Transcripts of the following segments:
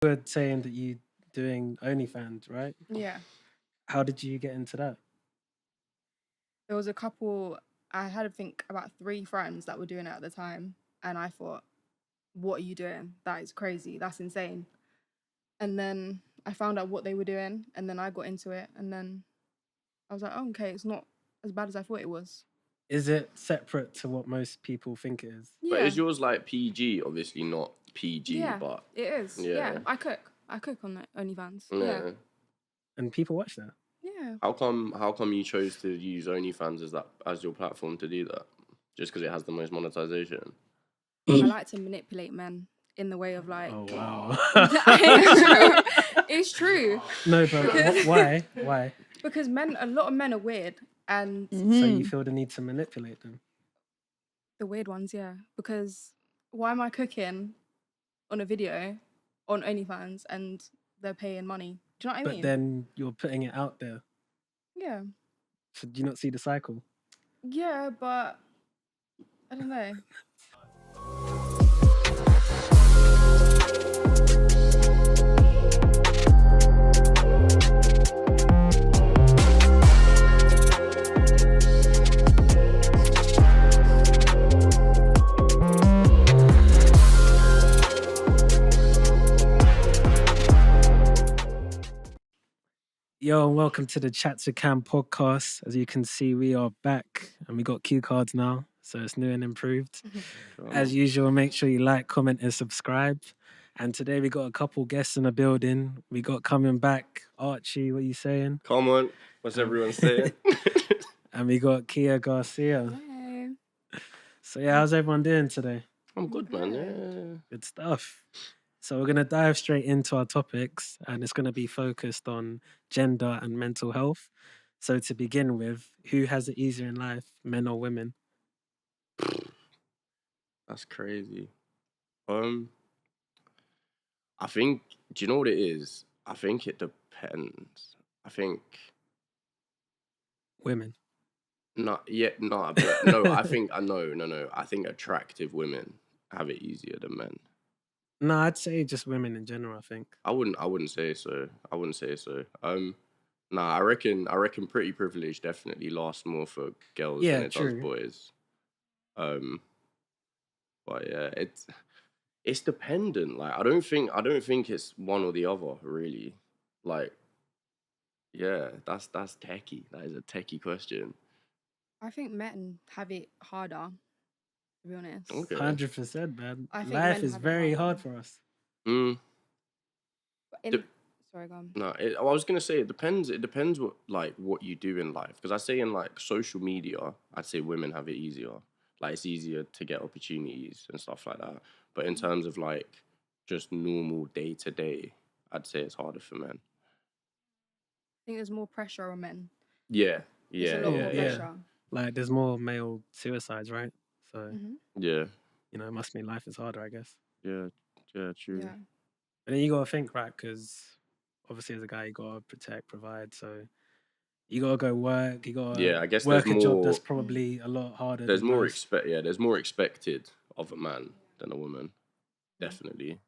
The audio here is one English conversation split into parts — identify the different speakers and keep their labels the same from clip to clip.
Speaker 1: You were saying that you doing OnlyFans, right?
Speaker 2: Yeah.
Speaker 1: How did you get into that?
Speaker 2: There was a couple, I had to think about 3 friends that were doing it at the time. And I thought, what are you doing? That is crazy. That's insane. And then I found out what they were doing. And then I got into it. And then I was like, oh, okay, it's not as bad as I thought it was.
Speaker 1: Is it separate to what most people think it is?
Speaker 3: But
Speaker 2: Yeah.
Speaker 3: is yours like PG? Obviously not PG,
Speaker 2: Yeah,
Speaker 3: but
Speaker 2: it is. Yeah. I cook on the OnlyFans. Yeah.
Speaker 1: And people watch that.
Speaker 2: Yeah.
Speaker 3: How come you chose to use OnlyFans as your platform to do that? Just because it has the most monetization?
Speaker 2: I like to manipulate men in the way of like.
Speaker 1: Oh wow.
Speaker 2: It's true.
Speaker 1: No, but why? Why?
Speaker 2: Because a lot of men are weird, and
Speaker 1: So you feel the need to manipulate them?
Speaker 2: the weird ones, yeah. Because why am I cooking on a video on OnlyFans and they're paying money? Do you know what I mean?
Speaker 1: But then you're putting it out there.
Speaker 2: Yeah.
Speaker 1: So do you not see the cycle?
Speaker 2: Yeah, but I don't know.
Speaker 1: Yo, and welcome to the Chat to Cam podcast. As you can see, we are back and we got cue cards now, so it's new and improved. As usual, make sure you like, comment, and subscribe. And today we got a couple guests in the building. We got coming back Archie, what are you saying?
Speaker 3: Come on, what's everyone saying?
Speaker 1: And we got Kia Garcia.
Speaker 2: Hey.
Speaker 1: So yeah, how's everyone doing today?
Speaker 3: I'm good, man. Yeah.
Speaker 1: Good stuff. So we're going to dive straight into our topics, and it's going to be focused on gender and mental health. So to begin with, who has it easier in life, men or women?
Speaker 3: That's crazy. I think. Do you know what it is? I think it depends. I think
Speaker 1: Women.
Speaker 3: not yet. No, but no. I think no. I think attractive women have it easier than men.
Speaker 1: No, I'd say just women in general, I think.
Speaker 3: I wouldn't say so. Nah, I reckon pretty privilege definitely lasts more for girls
Speaker 1: Yeah,
Speaker 3: than it
Speaker 1: true.
Speaker 3: does boys. But yeah, it's dependent. Like I don't think it's one or the other really. Like, yeah, that's techie. That is a techie question.
Speaker 2: I think men have it harder, to be honest.
Speaker 3: Okay.
Speaker 1: 100%, man.
Speaker 2: I think
Speaker 1: Life
Speaker 2: men
Speaker 1: is
Speaker 2: have it
Speaker 1: very
Speaker 2: harder.
Speaker 1: hard for us.
Speaker 2: Sorry, go on.
Speaker 3: No, I was gonna say it depends. It depends what you do in life. Because I say in like social media, I'd say women have it easier. Like it's easier to get opportunities and stuff like that. But in terms of like just normal day to day, I'd say it's harder for men.
Speaker 2: I think there's more pressure on men.
Speaker 3: Yeah.
Speaker 2: There's a lot more pressure.
Speaker 1: Like there's more male suicides, right? So
Speaker 3: Yeah.
Speaker 1: you know, it must mean life is harder, I guess.
Speaker 3: Yeah, true.
Speaker 2: Yeah.
Speaker 1: But then you gotta think, right? Because obviously, as a guy, you gotta protect, provide. So you gotta go work. You gotta
Speaker 3: I guess
Speaker 1: work
Speaker 3: there's
Speaker 1: a job
Speaker 3: more.
Speaker 1: that's probably a lot harder.
Speaker 3: There's
Speaker 1: than
Speaker 3: more
Speaker 1: most.
Speaker 3: there's more expected of a man than a woman. Definitely.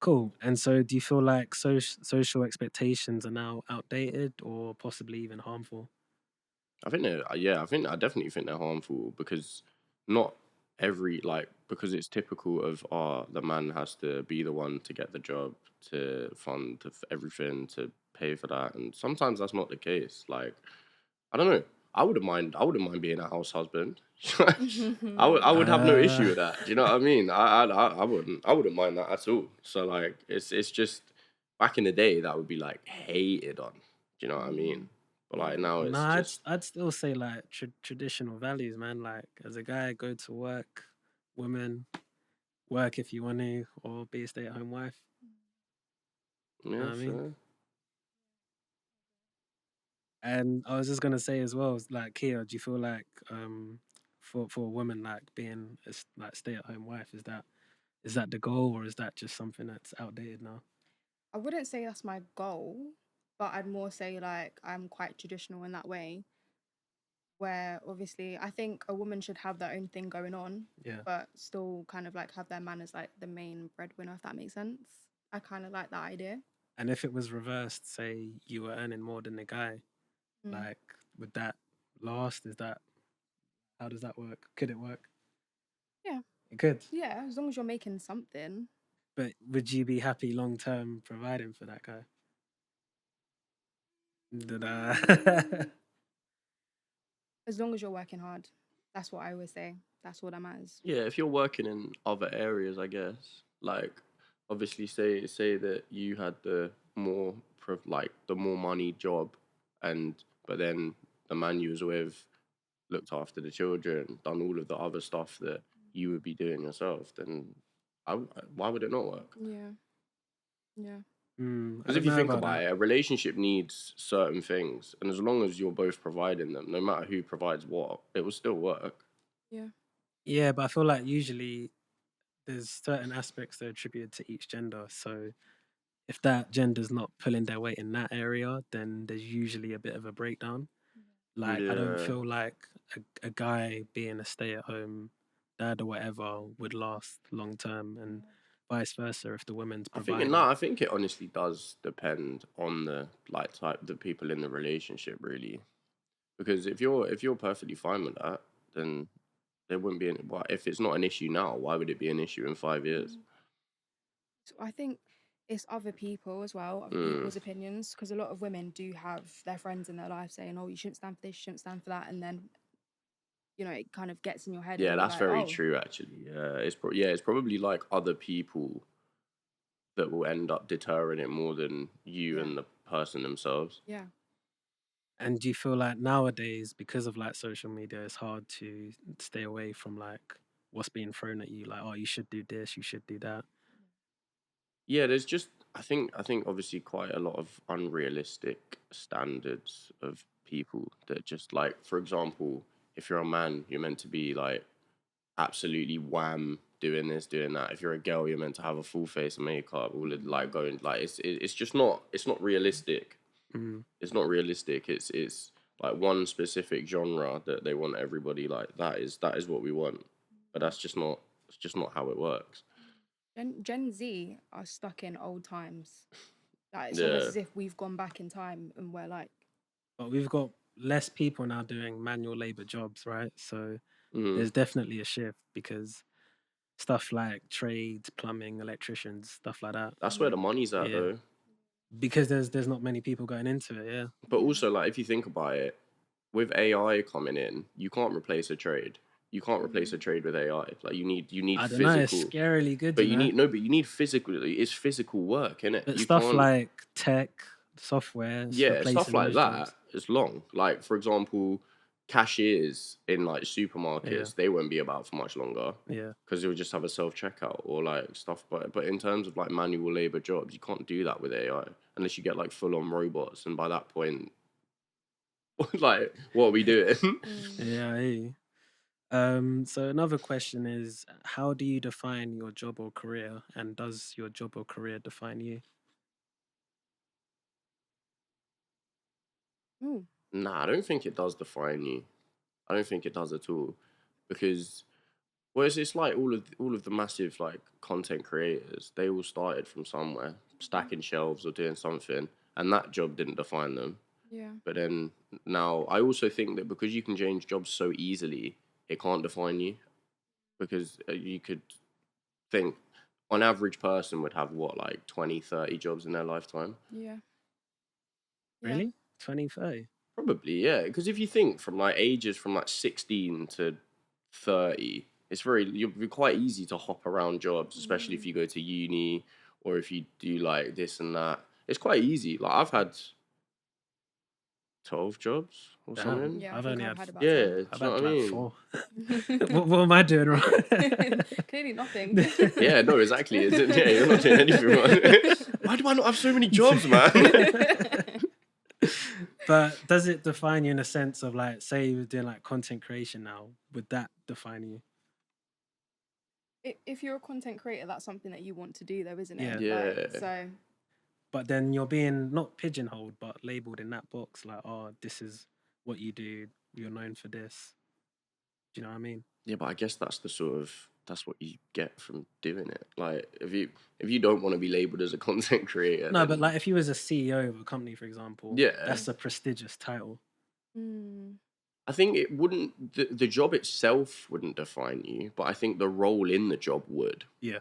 Speaker 1: Cool. And so, do you feel like social expectations are now outdated or possibly even harmful?
Speaker 3: I think I definitely think they're harmful because not every because it's typical of the man has to be the one to get the job, to fund everything, to pay for that, and sometimes that's not the case. Like, I don't know. I wouldn't mind being a house husband. I would have no issue with that. Do you know what I mean? I wouldn't mind that at all. So like it's just back in the day that would be like hated on. Do you know what I mean? But like now it's just
Speaker 1: I'd still say like traditional values, man. Like as a guy, go to work, women work if you want to, or be a stay-at-home wife.
Speaker 3: yeah.
Speaker 1: Know what I mean?
Speaker 3: Fair.
Speaker 1: And I was just gonna say as well, like Kia, do you feel like for a woman like being like stay-at-home wife, is that the goal, or is that just something that's outdated now?
Speaker 2: I wouldn't say that's my goal, but I'd more say like I'm quite traditional in that way, where obviously I think a woman should have their own thing going on,
Speaker 1: Yeah.
Speaker 2: but still kind of like have their man as like the main breadwinner, if that makes sense. I kind of like that idea.
Speaker 1: And if it was reversed, say you were earning more than the guy, like, would that last? How does that work? Could it work?
Speaker 2: Yeah.
Speaker 1: It could.
Speaker 2: Yeah, as long as you're making something.
Speaker 1: But would you be happy long term providing for that guy?
Speaker 2: As long as you're working hard. That's what I always say. That's all that matters.
Speaker 3: Yeah, if you're working in other areas, I guess. Like, obviously, say that you had the more the more money job, but then the man you was with looked after the children, done all of the other stuff that you would be doing yourself. Then, why would it not work?
Speaker 2: Yeah. Yeah.
Speaker 3: Because if you think about it, a relationship needs certain things, and as long as you're both providing them, no matter who provides what, it will still work.
Speaker 2: Yeah.
Speaker 1: Yeah, but I feel like usually there's certain aspects that are attributed to each gender. So if that gender's not pulling their weight in that area, then there's usually a bit of a breakdown. Like, I don't
Speaker 3: Yeah.
Speaker 1: feel like a guy being a stay-at-home dad or whatever would last long term, and vice versa if the woman's providing.
Speaker 3: I think it honestly does depend on the the people in the relationship, really. Because if you're perfectly fine with that, then there wouldn't be any. If it's not an issue now, why would it be an issue in 5 years?
Speaker 2: So I think it's other people as well, other people's opinions, because a lot of women do have their friends in their life saying, "Oh, you shouldn't stand for this, you shouldn't stand for that," and then it kind of gets in your head.
Speaker 3: Yeah,
Speaker 2: and
Speaker 3: that's
Speaker 2: like,
Speaker 3: very true, actually. It's probably like other people that will end up deterring it more than you and the person themselves.
Speaker 2: Yeah.
Speaker 1: And do you feel like nowadays, because of like social media, it's hard to stay away from like what's being thrown at you? Like, oh, you should do this, you should do that.
Speaker 3: Yeah, there's just I think obviously quite a lot of unrealistic standards of people that just like, for example, if you're a man, you're meant to be like absolutely wham doing this, doing that. If you're a girl, you're meant to have a full face of makeup, all of like going like it's just not realistic. It's not realistic. It's like one specific genre that they want everybody like that is what we want, but it's just not how it works.
Speaker 2: Gen Z are stuck in old times. Like, it's almost as if we've gone back in time and we're like.
Speaker 1: But we've got less people now doing manual labor jobs, right? So there's definitely a shift because stuff like trades, plumbing, electricians, stuff like that.
Speaker 3: That's where the money's at, though.
Speaker 1: Because there's not many people going into it, yeah.
Speaker 3: But also, like, if you think about it, with AI coming in, you can't replace a trade. You can't replace a trade with AI. Like, you need
Speaker 1: I
Speaker 3: physical.
Speaker 1: Know, it's scarily good.
Speaker 3: But you need physical. It's physical work, innit?
Speaker 1: But stuff like tech, software,
Speaker 3: stuff like that
Speaker 1: jobs.
Speaker 3: is long. Like, for example, cashiers in like supermarkets, they won't be about for much longer.
Speaker 1: Yeah,
Speaker 3: because you'll just have a self checkout or like stuff. But in terms of like manual labor jobs, you can't do that with AI unless you get like full on robots. And by that point, like, what are we doing?
Speaker 1: Yeah, I hear you. So another question is, how do you define your job or career, and does your job or career define you?
Speaker 3: Nah, I don't think it does define you. I don't think it does at all, because it's like all of the massive like content creators. They all started from somewhere, stacking shelves or doing something, and that job didn't define them.
Speaker 2: Yeah.
Speaker 3: But then now, I also think that because you can change jobs so easily, it can't define you, because you could think an average person would have what, like 20, 30 jobs in their lifetime.
Speaker 2: Yeah.
Speaker 1: Really? 20, 30?
Speaker 3: Probably, yeah. Because if you think from like ages from like 16 to 30, you'll be quite easy to hop around jobs, especially if you go to uni or if you do like this and that. It's quite easy. Like, I've had 12 jobs or something.
Speaker 2: Yeah,
Speaker 1: I've only had
Speaker 2: about
Speaker 1: I've had
Speaker 3: what I
Speaker 1: like
Speaker 3: mean?
Speaker 1: 4. what am I doing wrong?
Speaker 2: Clearly nothing.
Speaker 3: Yeah, no, exactly. Yeah, you're not doing anything wrong. Why do I not have so many jobs, man?
Speaker 1: But does it define you in a sense of like, say you were doing like content creation now, would that define you?
Speaker 2: If you're a content creator, that's something that you want to do, though, isn't it?
Speaker 3: Yeah.
Speaker 2: Like, so.
Speaker 1: But then you're being not pigeonholed, but labeled in that box, like, oh, this is what you do. You're known for this. Do you know what I mean?
Speaker 3: Yeah, but I guess that's the sort of that's what you get from doing it. Like, if you don't want to be labeled as a content creator,
Speaker 1: No,
Speaker 3: then,
Speaker 1: but like if you was a CEO of a company, for example,
Speaker 3: yeah,
Speaker 1: that's a prestigious title.
Speaker 3: I think it wouldn't. The job itself wouldn't define you, but I think the role in the job would.
Speaker 1: Yeah.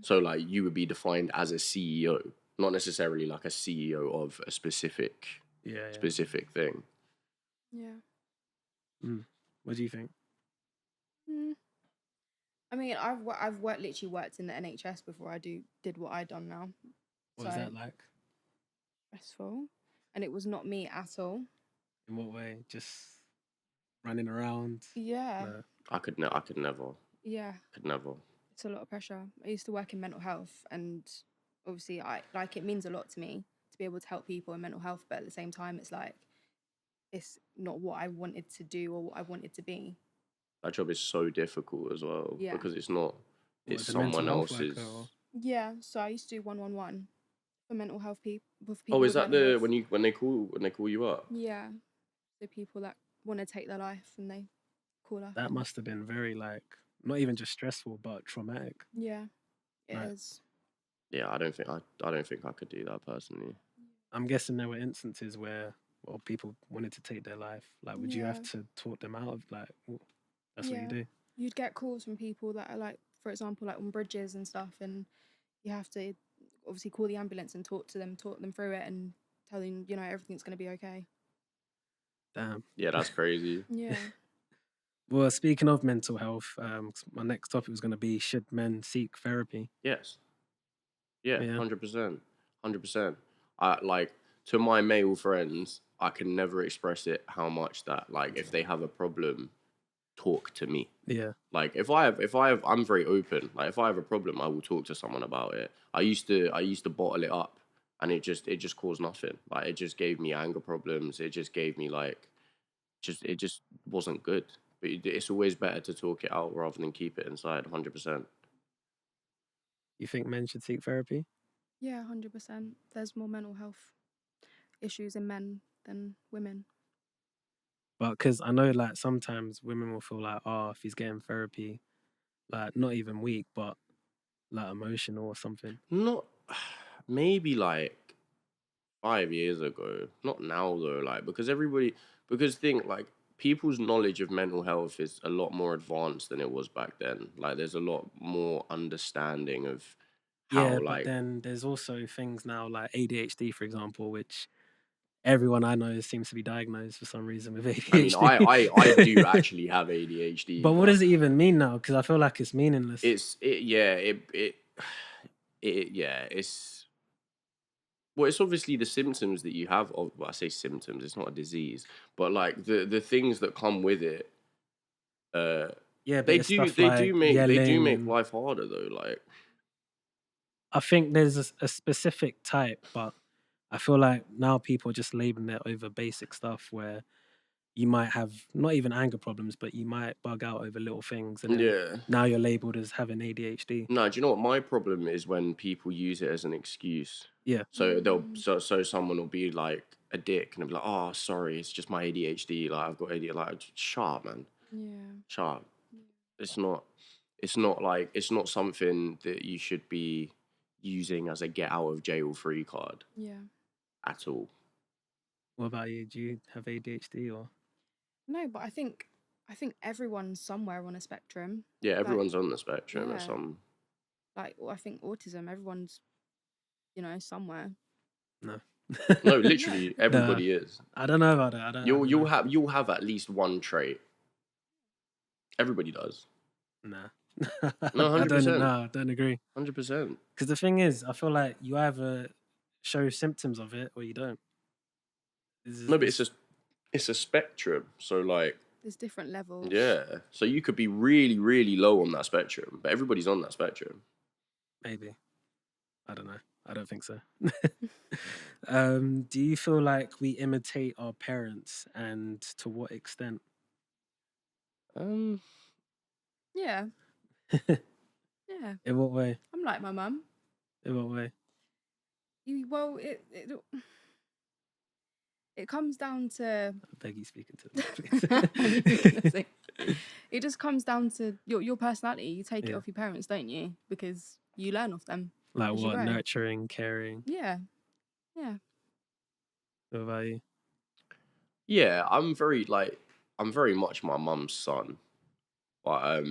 Speaker 3: So like you would be defined as a CEO, not necessarily like a CEO of a specific thing.
Speaker 2: Yeah.
Speaker 1: What do you think?
Speaker 2: I mean, literally worked in the NHS before I did what I done now.
Speaker 1: What was that like?
Speaker 2: Stressful, and it was not me at all.
Speaker 1: In what way? Just running around?
Speaker 2: Yeah.
Speaker 1: No.
Speaker 3: I could never.
Speaker 2: Yeah.
Speaker 3: Could never.
Speaker 2: It's a lot of pressure. I used to work in mental health, and obviously, it means a lot to me to be able to help people in mental health. But at the same time, it's like it's not what I wanted to do or what I wanted to be.
Speaker 3: That job is so difficult as well because it's not. It's someone else's.
Speaker 2: Yeah. So I used to do 111 for mental health people.
Speaker 3: Oh, is that when they call you up?
Speaker 2: Yeah. The people that want to take their life and they call up.
Speaker 1: That must have been very not even just stressful but traumatic.
Speaker 2: Yeah, it is.
Speaker 3: Yeah, I don't think I could do that personally.
Speaker 1: I'm guessing there were instances where people wanted to take their life. Like, would you have to talk them out of that's what you do?
Speaker 2: You'd get calls from people that are like, for example, like on bridges and stuff, and you have to obviously call the ambulance and talk them through it, and tell them everything's going to be okay.
Speaker 1: Damn.
Speaker 3: Yeah, that's crazy.
Speaker 2: Yeah.
Speaker 1: Well, speaking of mental health, my next topic was going to be: should men seek therapy?
Speaker 3: Yes. Yeah, 100%, 100%. To my male friends, I can never express it how much that if they have a problem, talk to me.
Speaker 1: Yeah.
Speaker 3: Like if I have, I'm very open. Like if I have a problem, I will talk to someone about it. I used to bottle it up, and it just caused nothing. Like it just gave me anger problems. It just gave me it just wasn't good. But it's always better to talk it out rather than keep it inside. 100%.
Speaker 1: You think men should seek therapy?
Speaker 2: Yeah, 100%. There's more mental health issues in men than women.
Speaker 1: But because I know, sometimes women will feel like, if he's getting therapy, not even weak, but emotional or something.
Speaker 3: Not maybe 5 years ago. Not now though. Because people's knowledge of mental health is a lot more advanced than it was back then. There's a lot more understanding of how
Speaker 1: but then there's also things now like ADHD, for example, which everyone I know seems to be diagnosed for some reason with ADHD.
Speaker 3: I mean, I do actually have ADHD.
Speaker 1: But what does it even mean now? Because I feel like it's meaningless.
Speaker 3: It's obviously the symptoms that you have. I say symptoms. It's not a disease, but the things that come with it. They do make life harder though.
Speaker 1: I think there's a specific type, but I feel like now people are just labeling it over basic stuff where you might have not even anger problems, but you might bug out over little things, and then now you're labeled as having ADHD.
Speaker 3: No, do you know what my problem is? When people use it as an excuse.
Speaker 1: Yeah.
Speaker 3: So so someone will be like a dick and they'll be like, "Oh, sorry, it's just my ADHD. I've got ADHD." Shut up, man.
Speaker 2: Yeah.
Speaker 3: Shut up. It's not something that you should be using as a get out of jail free card.
Speaker 2: Yeah.
Speaker 3: At all.
Speaker 1: What about you? Do you have ADHD or?
Speaker 2: No, but I think everyone's somewhere on a spectrum.
Speaker 3: Yeah, everyone's on the spectrum or some.
Speaker 2: I think autism, everyone's, somewhere.
Speaker 1: No.
Speaker 3: No, literally everybody is.
Speaker 1: I don't know about that.
Speaker 3: You'll have at least one trait. Everybody does.
Speaker 1: Nah.
Speaker 3: No, 100%.
Speaker 1: I don't agree.
Speaker 3: 100%.
Speaker 1: Because the thing is, I feel like you either show symptoms of it or you don't.
Speaker 3: No, but it's a spectrum. So
Speaker 2: there's different levels.
Speaker 3: Yeah. So you could be really, really low on that spectrum, but everybody's on that spectrum.
Speaker 1: Maybe. I don't know. I don't think so. Do you feel like we imitate our parents, and to what extent?
Speaker 2: Yeah. Yeah.
Speaker 1: In what way?
Speaker 2: I'm like my mum.
Speaker 1: In what way?
Speaker 2: Well, it comes down to.
Speaker 1: I beg you, speaking to them, please.
Speaker 2: It just comes down to your personality. You take it
Speaker 1: Yeah.
Speaker 2: off your parents, don't you? Because you learn off them.
Speaker 1: Like
Speaker 2: as you
Speaker 1: what?
Speaker 2: grow.
Speaker 1: Nurturing, caring.
Speaker 2: Yeah.
Speaker 1: What about you?
Speaker 3: Yeah, I'm very much my mum's son, but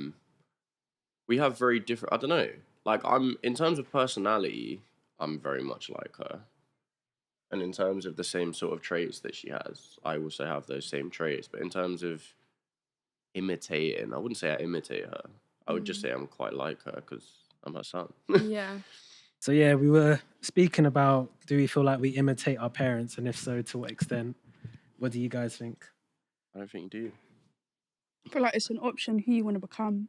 Speaker 3: we have very different. I don't know. Like I'm in terms of personality, I'm very much like her, and in terms of the same sort of traits that she has, I also have those same traits. But in terms of imitating, I wouldn't say I imitate her. I would just say I'm quite like her because I'm her son.
Speaker 2: Yeah.
Speaker 1: So yeah, we were speaking about, do we feel like we imitate our parents, and if so, to what extent? What do you guys think?
Speaker 3: I don't think you do.
Speaker 4: I feel like it's an option who you want to become.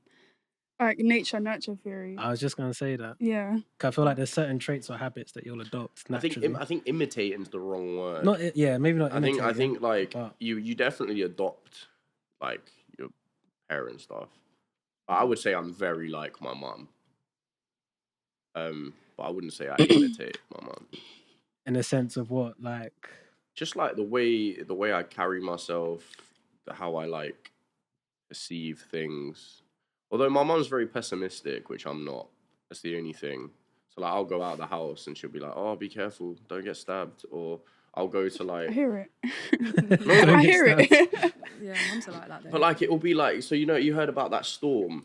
Speaker 4: Like nature nurture theory.
Speaker 1: I was just gonna say that.
Speaker 4: Yeah.
Speaker 1: 'Cause I feel like there's certain traits or habits that you'll adopt naturally.
Speaker 3: I think imitating's the wrong word.
Speaker 1: Maybe not.
Speaker 3: I
Speaker 1: Imitating,
Speaker 3: think like
Speaker 1: but
Speaker 3: you definitely adopt like your parent stuff. I would say I'm very like my mum. But I wouldn't say I imitate my mum.
Speaker 1: in a sense of what, like,
Speaker 3: Just like the way I carry myself, how I like perceive things. Although my mum's very pessimistic, which I'm not. That's the only thing. So like I'll go out the house and she'll be like, "Oh, be careful, don't get stabbed," or I'll go to
Speaker 4: I
Speaker 3: like.
Speaker 4: hear it.
Speaker 1: Don't
Speaker 4: I
Speaker 1: get
Speaker 4: hear it.
Speaker 2: Yeah, mums are like that though.
Speaker 3: But like it will be like, so you heard about that storm,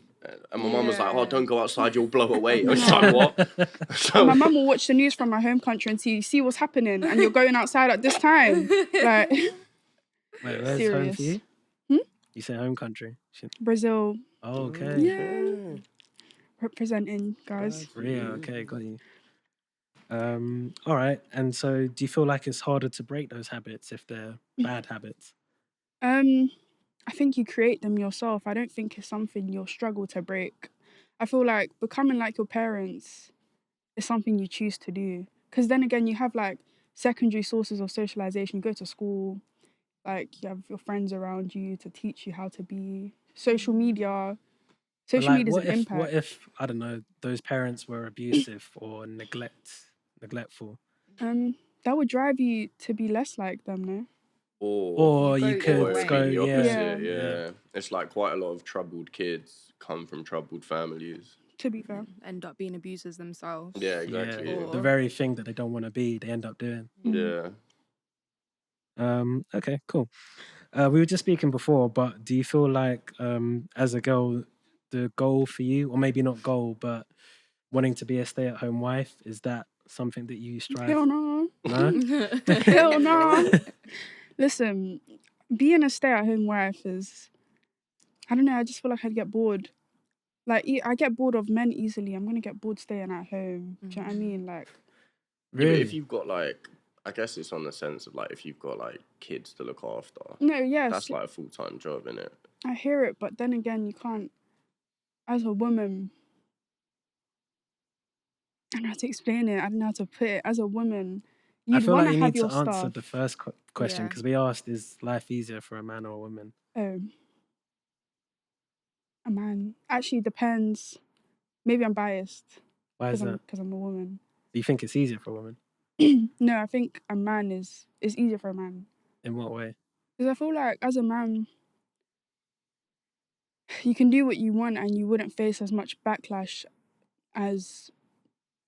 Speaker 3: and my mum was like, "Oh,
Speaker 2: Yeah.
Speaker 3: don't go outside, you'll blow away." I was like, "What?" So,
Speaker 4: My mum will watch the news from my home country and see what's happening, and you're going outside at this time. Like
Speaker 1: wait, where's home
Speaker 4: serious.
Speaker 1: for you?
Speaker 4: Hmm?
Speaker 1: You say home country.
Speaker 4: Brazil.
Speaker 1: Oh, okay.
Speaker 4: Yeah. Representing, guys.
Speaker 1: Yeah, okay, got you. All right. And so do you feel like it's harder to break those habits if they're bad habits?
Speaker 4: I think you create them yourself. I don't think it's something you'll struggle to break. I feel like becoming like your parents is something you choose to do. Because then again, you have like secondary sources of socialization. You go to school, like you have your friends around you to teach you how to be. Social media.
Speaker 1: But
Speaker 4: Social
Speaker 1: like,
Speaker 4: media is an impact.
Speaker 1: what if, I don't know, those parents were abusive or neglectful?
Speaker 4: That would drive you to be less like them, no?
Speaker 1: Or you
Speaker 2: go
Speaker 1: could
Speaker 2: your way.
Speaker 1: go,
Speaker 3: the
Speaker 1: yeah.
Speaker 3: opposite,
Speaker 4: Yeah.
Speaker 3: yeah. It's like quite a lot of troubled kids come from troubled families.
Speaker 4: To be fair.
Speaker 2: End up being abusers themselves.
Speaker 3: Yeah, exactly.
Speaker 1: Yeah,
Speaker 3: Yeah.
Speaker 1: the very thing that they don't want to be, they end up doing.
Speaker 3: Yeah.
Speaker 1: Okay, cool. We were just speaking before, but do you feel like as a girl, the goal for you, or maybe not goal, but wanting to be a stay-at-home wife, is that something that you strive?
Speaker 4: Hell no.
Speaker 1: No?
Speaker 4: Hell no. Listen, being a stay-at-home wife is, I don't know, I just feel like I'd get bored. Like, I get bored of men easily. I'm going to get bored staying at home. Do you know what I mean? Like,
Speaker 3: Yeah, but
Speaker 1: Really?
Speaker 3: if you've got like, I guess it's on the sense of like, if you've got like kids to look after,
Speaker 4: no, yes,
Speaker 3: that's like a full-time job, isn't it?
Speaker 4: I hear it, but then again, you can't, as a woman, I don't know how to explain it. I don't know how to put it. As a woman,
Speaker 1: I
Speaker 4: you'd
Speaker 1: feel
Speaker 4: want
Speaker 1: like
Speaker 4: to
Speaker 1: you
Speaker 4: have
Speaker 1: need
Speaker 4: your
Speaker 1: to answer
Speaker 4: stuff.
Speaker 1: the first question
Speaker 2: Yeah.
Speaker 1: because we asked, is life easier for a man or a woman?
Speaker 4: A man. Actually, depends. Maybe I'm biased
Speaker 1: Why is that?
Speaker 4: because I'm a woman.
Speaker 1: Do you think it's easier for a woman?
Speaker 4: No, I think a man is easier for a man.
Speaker 1: In what way?
Speaker 4: Because I feel like as a man, you can do what you want and you wouldn't face as much backlash as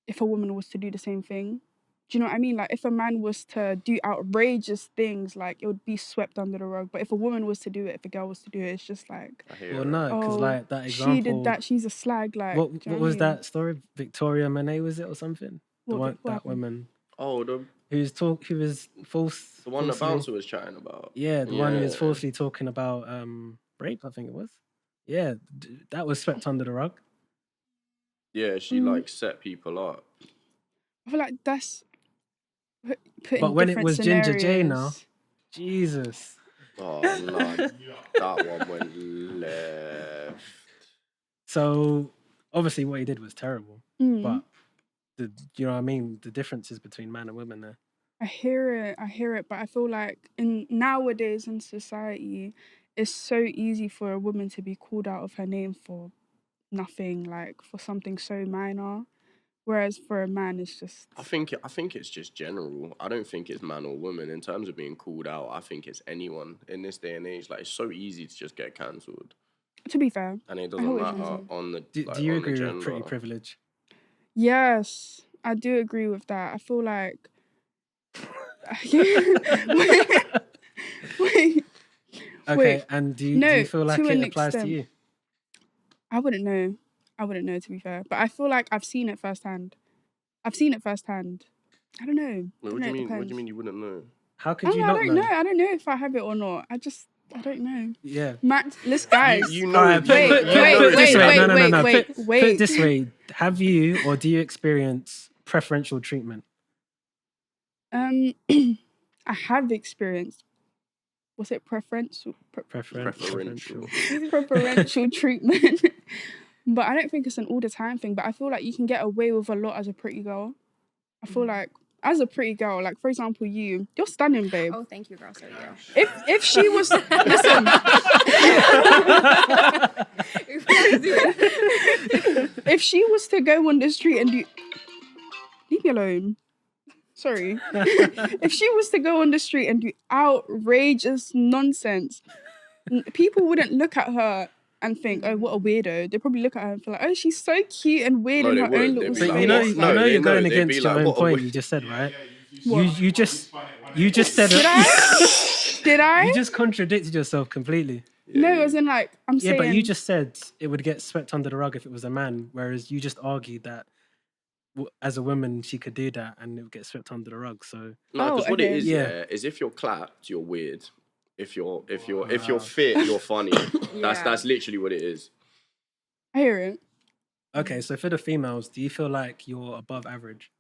Speaker 4: if a woman was to do the same thing. Do you know what I mean? Like, if a man was to do outrageous things, like, it would be swept under the rug. But if a woman was to do it, if a girl was to do it, it's just like,
Speaker 3: I hear
Speaker 1: Well,
Speaker 3: it.
Speaker 1: no, because
Speaker 4: oh,
Speaker 1: like that example.
Speaker 4: she did that, she's a slag. Like,
Speaker 1: What
Speaker 4: do you know
Speaker 1: was
Speaker 4: I mean?
Speaker 1: that story? Victoria Monet, was it, or something?
Speaker 4: What
Speaker 1: That
Speaker 4: happened?
Speaker 1: woman
Speaker 3: Oh,
Speaker 1: who was false.
Speaker 3: the one that
Speaker 1: falsely-
Speaker 3: Bouncer was chatting about.
Speaker 1: Yeah, the one who was
Speaker 3: Yeah.
Speaker 1: falsely talking about rape, I think it was. Yeah, that was swept under the rug.
Speaker 3: Yeah, she like set people up.
Speaker 4: I feel like that's put
Speaker 1: But
Speaker 4: in
Speaker 1: when it
Speaker 4: different
Speaker 1: was Ginger J now,
Speaker 4: scenarios.
Speaker 1: Jesus.
Speaker 3: Oh, Lord. That one went left.
Speaker 1: So obviously what he did was terrible,
Speaker 4: Mm.
Speaker 1: but you know what I mean? The differences between man and women there.
Speaker 4: I hear it, but I feel like nowadays in society, it's so easy for a woman to be called out of her name for nothing, like for something so minor, whereas for a man, it's just
Speaker 3: I think it's just general. I don't think it's man or woman. In terms of being called out, I think it's anyone in this day and age. Like, it's so easy to just get cancelled.
Speaker 4: To be fair,
Speaker 3: and it
Speaker 4: I
Speaker 3: doesn't
Speaker 4: always
Speaker 3: matter
Speaker 4: reason.
Speaker 3: on the.
Speaker 1: Do
Speaker 3: like,
Speaker 1: you
Speaker 3: on the
Speaker 1: agree with
Speaker 3: gender.
Speaker 1: pretty privilege?
Speaker 4: Yes, I do agree with that. I feel like. Wait.
Speaker 1: Okay,
Speaker 4: Wait,
Speaker 1: and do
Speaker 4: no,
Speaker 1: you feel like
Speaker 4: to
Speaker 1: it
Speaker 4: an
Speaker 1: applies to
Speaker 4: extent.
Speaker 1: you?
Speaker 4: I wouldn't know. To be fair, but I feel like I've seen it firsthand. I don't know.
Speaker 3: Wait, what do you mean? What do you mean you wouldn't know?
Speaker 1: How could you not
Speaker 4: I don't know. I don't know if I have it or not. I don't know.
Speaker 1: Yeah.
Speaker 4: Let's guys.
Speaker 3: You know.
Speaker 1: Alright,
Speaker 3: you
Speaker 1: put
Speaker 3: know
Speaker 1: it this way. No.
Speaker 4: wait.
Speaker 1: Put it this way. Have you or do you experience preferential treatment?
Speaker 4: I have experienced. Was it preferential
Speaker 3: Preferential.
Speaker 4: preferential treatment? But I don't think it's an all the time thing. But I feel like you can get away with a lot as a pretty girl. I feel like as a pretty girl, like for example, you're stunning, babe.
Speaker 2: Oh, thank you, girl. So yeah.
Speaker 4: If she was listen, if she was to go on the street and do, leave me alone. Sorry. If she was to go on the street and do outrageous nonsense, people wouldn't look at her and think, oh, what a weirdo. They probably look at her and feel like, oh, she's so cute and weird in her own little
Speaker 3: They'd be
Speaker 4: space.
Speaker 1: But
Speaker 3: like,
Speaker 1: you know,
Speaker 3: what?
Speaker 1: you
Speaker 3: No,
Speaker 1: know
Speaker 3: they
Speaker 1: you're
Speaker 3: know,
Speaker 1: going
Speaker 3: they'd
Speaker 1: against
Speaker 3: be
Speaker 1: your
Speaker 3: like,
Speaker 1: own
Speaker 3: what a
Speaker 1: point.
Speaker 3: weird-
Speaker 1: You just said, right?
Speaker 4: What?
Speaker 1: You just said
Speaker 4: Did I? Did I?
Speaker 1: You just contradicted yourself completely.
Speaker 4: No, as in like, I'm
Speaker 1: Yeah,
Speaker 4: saying.
Speaker 1: but you just said it would get swept under the rug if it was a man, whereas you just argued that as a woman she could do that and it would get swept under the rug. So
Speaker 3: No, because what it
Speaker 4: okay.
Speaker 3: is,
Speaker 1: Yeah.
Speaker 3: is if you're clapped, you're weird. If you're fit, you're funny. That's literally what it is.
Speaker 4: I hear it.
Speaker 1: okay, so for the females, do you feel like you're above average?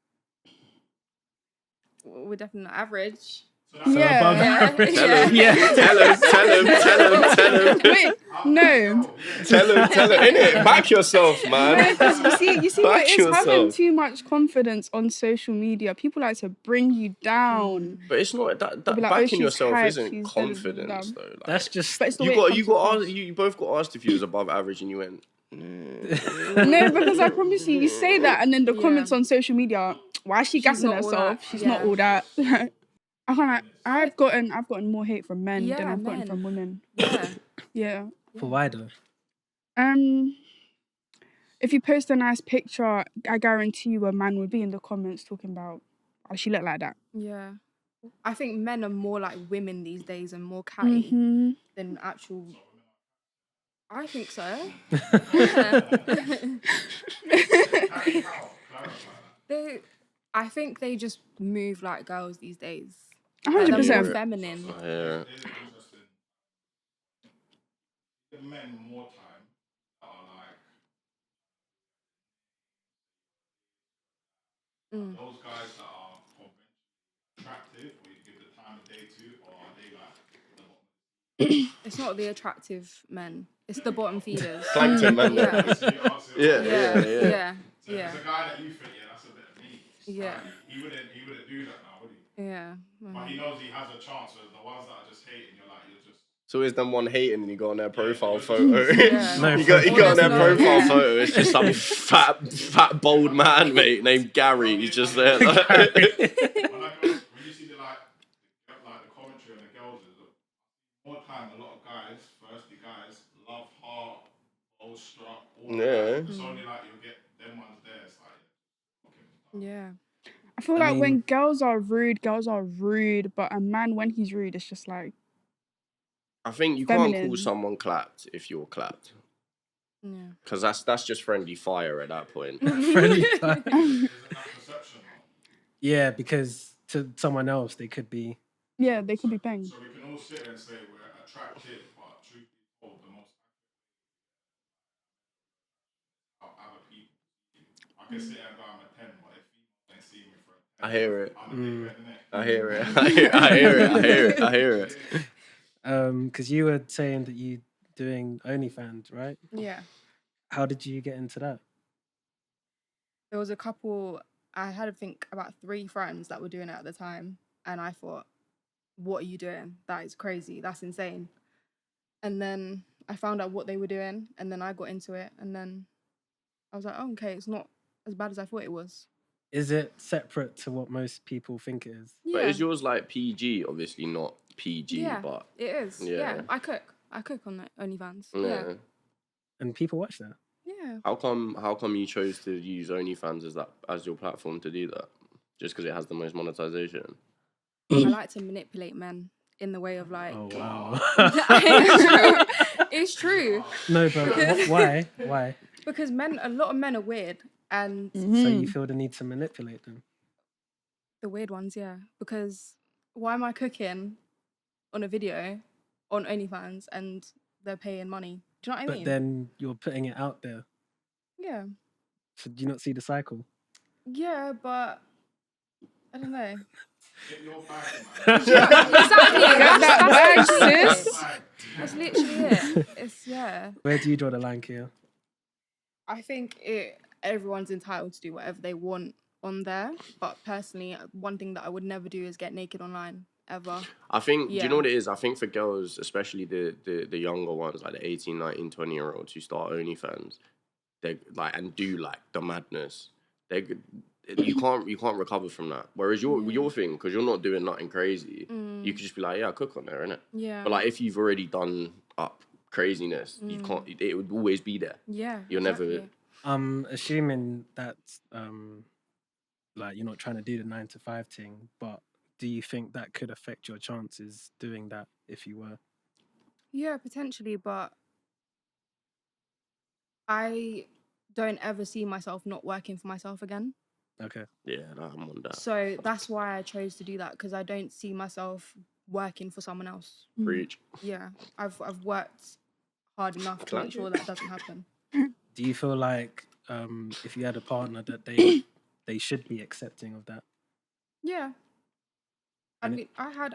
Speaker 2: We're definitely not average.
Speaker 1: So above average.
Speaker 3: Tell him.
Speaker 1: Yeah.
Speaker 3: Tell him.
Speaker 4: Wait, no.
Speaker 3: Tell him. Innit? Back yourself, man.
Speaker 4: No, 'cause you see what
Speaker 3: Back
Speaker 4: it is having
Speaker 3: yourself.
Speaker 4: too much confidence on social media. People like to bring you down.
Speaker 3: But it's not that
Speaker 4: They'll be like, oh,
Speaker 3: backing
Speaker 4: she's
Speaker 3: yourself
Speaker 4: hype,
Speaker 3: isn't
Speaker 4: she's
Speaker 3: confidence
Speaker 4: da-da-da-da.
Speaker 3: though. Like,
Speaker 1: That's just
Speaker 4: But it's the way it comes across.
Speaker 3: you both got asked if you was above average and you went.
Speaker 4: No, because I promise you say that and then the
Speaker 2: Yeah.
Speaker 4: comments on social media, why is she gassing
Speaker 2: not all
Speaker 4: herself?
Speaker 2: that.
Speaker 4: She's
Speaker 2: Yeah.
Speaker 4: not all that. I can't. I've gotten more hate from men than
Speaker 2: Yeah,
Speaker 4: I've gotten
Speaker 2: men.
Speaker 4: from women.
Speaker 2: Yeah.
Speaker 4: Yeah.
Speaker 1: for why though?
Speaker 4: If you post a nice picture, I guarantee you a man would be in the comments talking about, oh, she look like that.
Speaker 2: Yeah. I think men are more like women these days and more catty
Speaker 4: Mhm.
Speaker 2: than actual. I think so. I think they just move like girls these days. Like, they're
Speaker 4: 100%.
Speaker 2: more feminine.
Speaker 3: Yeah.
Speaker 5: Give men more time that are like those guys that are conventionally attractive, or you give the time of day to, or are they like the bottom?
Speaker 2: It's not the attractive men. It's the bottom feeders.
Speaker 3: Plankton, man.
Speaker 2: Yeah.
Speaker 5: So you answer
Speaker 3: Yeah.
Speaker 2: Yeah.
Speaker 5: So if it's a guy that you think, yeah, that's a bit of me.
Speaker 2: Yeah.
Speaker 5: He wouldn't do that now, would he?
Speaker 2: Yeah.
Speaker 5: But he knows he has a chance. Whereas the ones that are just hating, you're just.
Speaker 3: So is them one hating and you go on their profile photo.
Speaker 2: Yeah.
Speaker 1: No,
Speaker 3: you go on their
Speaker 2: no.
Speaker 3: profile photo. It's just some fat bold man, mate, named Gary. He's just there. Like.
Speaker 5: When you see the commentary on the girls, more time a lot of guys, firstly guys, love heart, old struck, all
Speaker 3: Yeah.
Speaker 5: that. It's only like you'll get them ones there. It's like
Speaker 2: Yeah.
Speaker 4: I feel
Speaker 1: I
Speaker 4: like when
Speaker 1: mean-
Speaker 4: girls are rude, but a man, when he's rude, it's just like,
Speaker 3: I think you can't
Speaker 4: Feminine.
Speaker 3: call someone clapped if you're clapped.
Speaker 2: Yeah.
Speaker 3: Because that's just friendly fire at that point.
Speaker 1: Friendly fire.
Speaker 5: there's enough perception.
Speaker 1: Yeah, because to someone else they could be.
Speaker 4: yeah, they could be banged.
Speaker 5: So we can all sit and say we're attractive, but truth be told, the most how other people see you. I can sit and go, I'm a 10, but if people ain't see me for a 10,
Speaker 3: I hear it.
Speaker 5: I'm a big red neck.
Speaker 3: I hear it.
Speaker 1: Because you were saying that you doing OnlyFans, right?
Speaker 2: Yeah.
Speaker 1: How did you get into that?
Speaker 2: There was a couple. I had to think about 3 friends that were doing it at the time, and I thought, "What are you doing? That is crazy. That's insane." And then I found out what they were doing, and then I got into it, and then I was like, "Oh, okay, it's not as bad as I thought it was."
Speaker 1: Is it separate to what most people think it is?
Speaker 2: Yeah.
Speaker 3: But is yours like PG? Obviously not PG,
Speaker 2: Yeah.
Speaker 3: but
Speaker 2: It is.
Speaker 3: Yeah.
Speaker 2: Yeah. I cook on the OnlyFans.
Speaker 3: yeah.
Speaker 2: Yeah.
Speaker 1: And people watch that.
Speaker 2: Yeah.
Speaker 3: How come you chose to use OnlyFans as your platform to do that? Just because it has the most monetization?
Speaker 2: I like to manipulate men in the way of like.
Speaker 1: Oh wow.
Speaker 2: It's true.
Speaker 1: No, but why? Why?
Speaker 2: Because a lot of men are weird, and
Speaker 1: So you feel the need to manipulate them?
Speaker 2: the weird ones, yeah. Because why am I cooking on a video on OnlyFans and they're paying money? Do you know what I
Speaker 1: But
Speaker 2: mean?
Speaker 1: then you're putting it out there.
Speaker 2: Yeah.
Speaker 1: So do you not see the cycle?
Speaker 2: Yeah, but I don't know.
Speaker 5: Get your bag,
Speaker 2: Exactly.
Speaker 4: Get that bag, sis.
Speaker 2: That's literally it. It's
Speaker 1: Where do you draw the line, Kia?
Speaker 2: I think everyone's entitled to do whatever they want on there. But personally, one thing that I would never do is get naked online ever.
Speaker 3: I think, do
Speaker 2: Yeah.
Speaker 3: you know what it is? I think for girls, especially the younger ones, like the 18, 19, 20-year-olds who start OnlyFans, they like and do like the madness. You can't recover from that. Whereas your thing, because you're not doing nothing crazy, you could just be like, yeah, I cook on there, innit?
Speaker 2: Yeah.
Speaker 3: But like if you've already done up craziness, you can't. It would always be there.
Speaker 2: Yeah.
Speaker 3: You'll never.
Speaker 1: Assuming that like you're not trying to do the 9 to 5 thing, but do you think that could affect your chances doing that if you were?
Speaker 2: Yeah, potentially, but I don't ever see myself not working for myself again.
Speaker 1: Okay.
Speaker 3: Yeah, no, I'm on that.
Speaker 2: So that's why I chose to do that, because I don't see myself working for someone else.
Speaker 3: Preach.
Speaker 2: Yeah, I've worked hard enough to make sure that doesn't happen.
Speaker 1: Do you feel like if you had a partner that they should be accepting of that?
Speaker 2: Yeah. I
Speaker 1: And
Speaker 2: mean, I had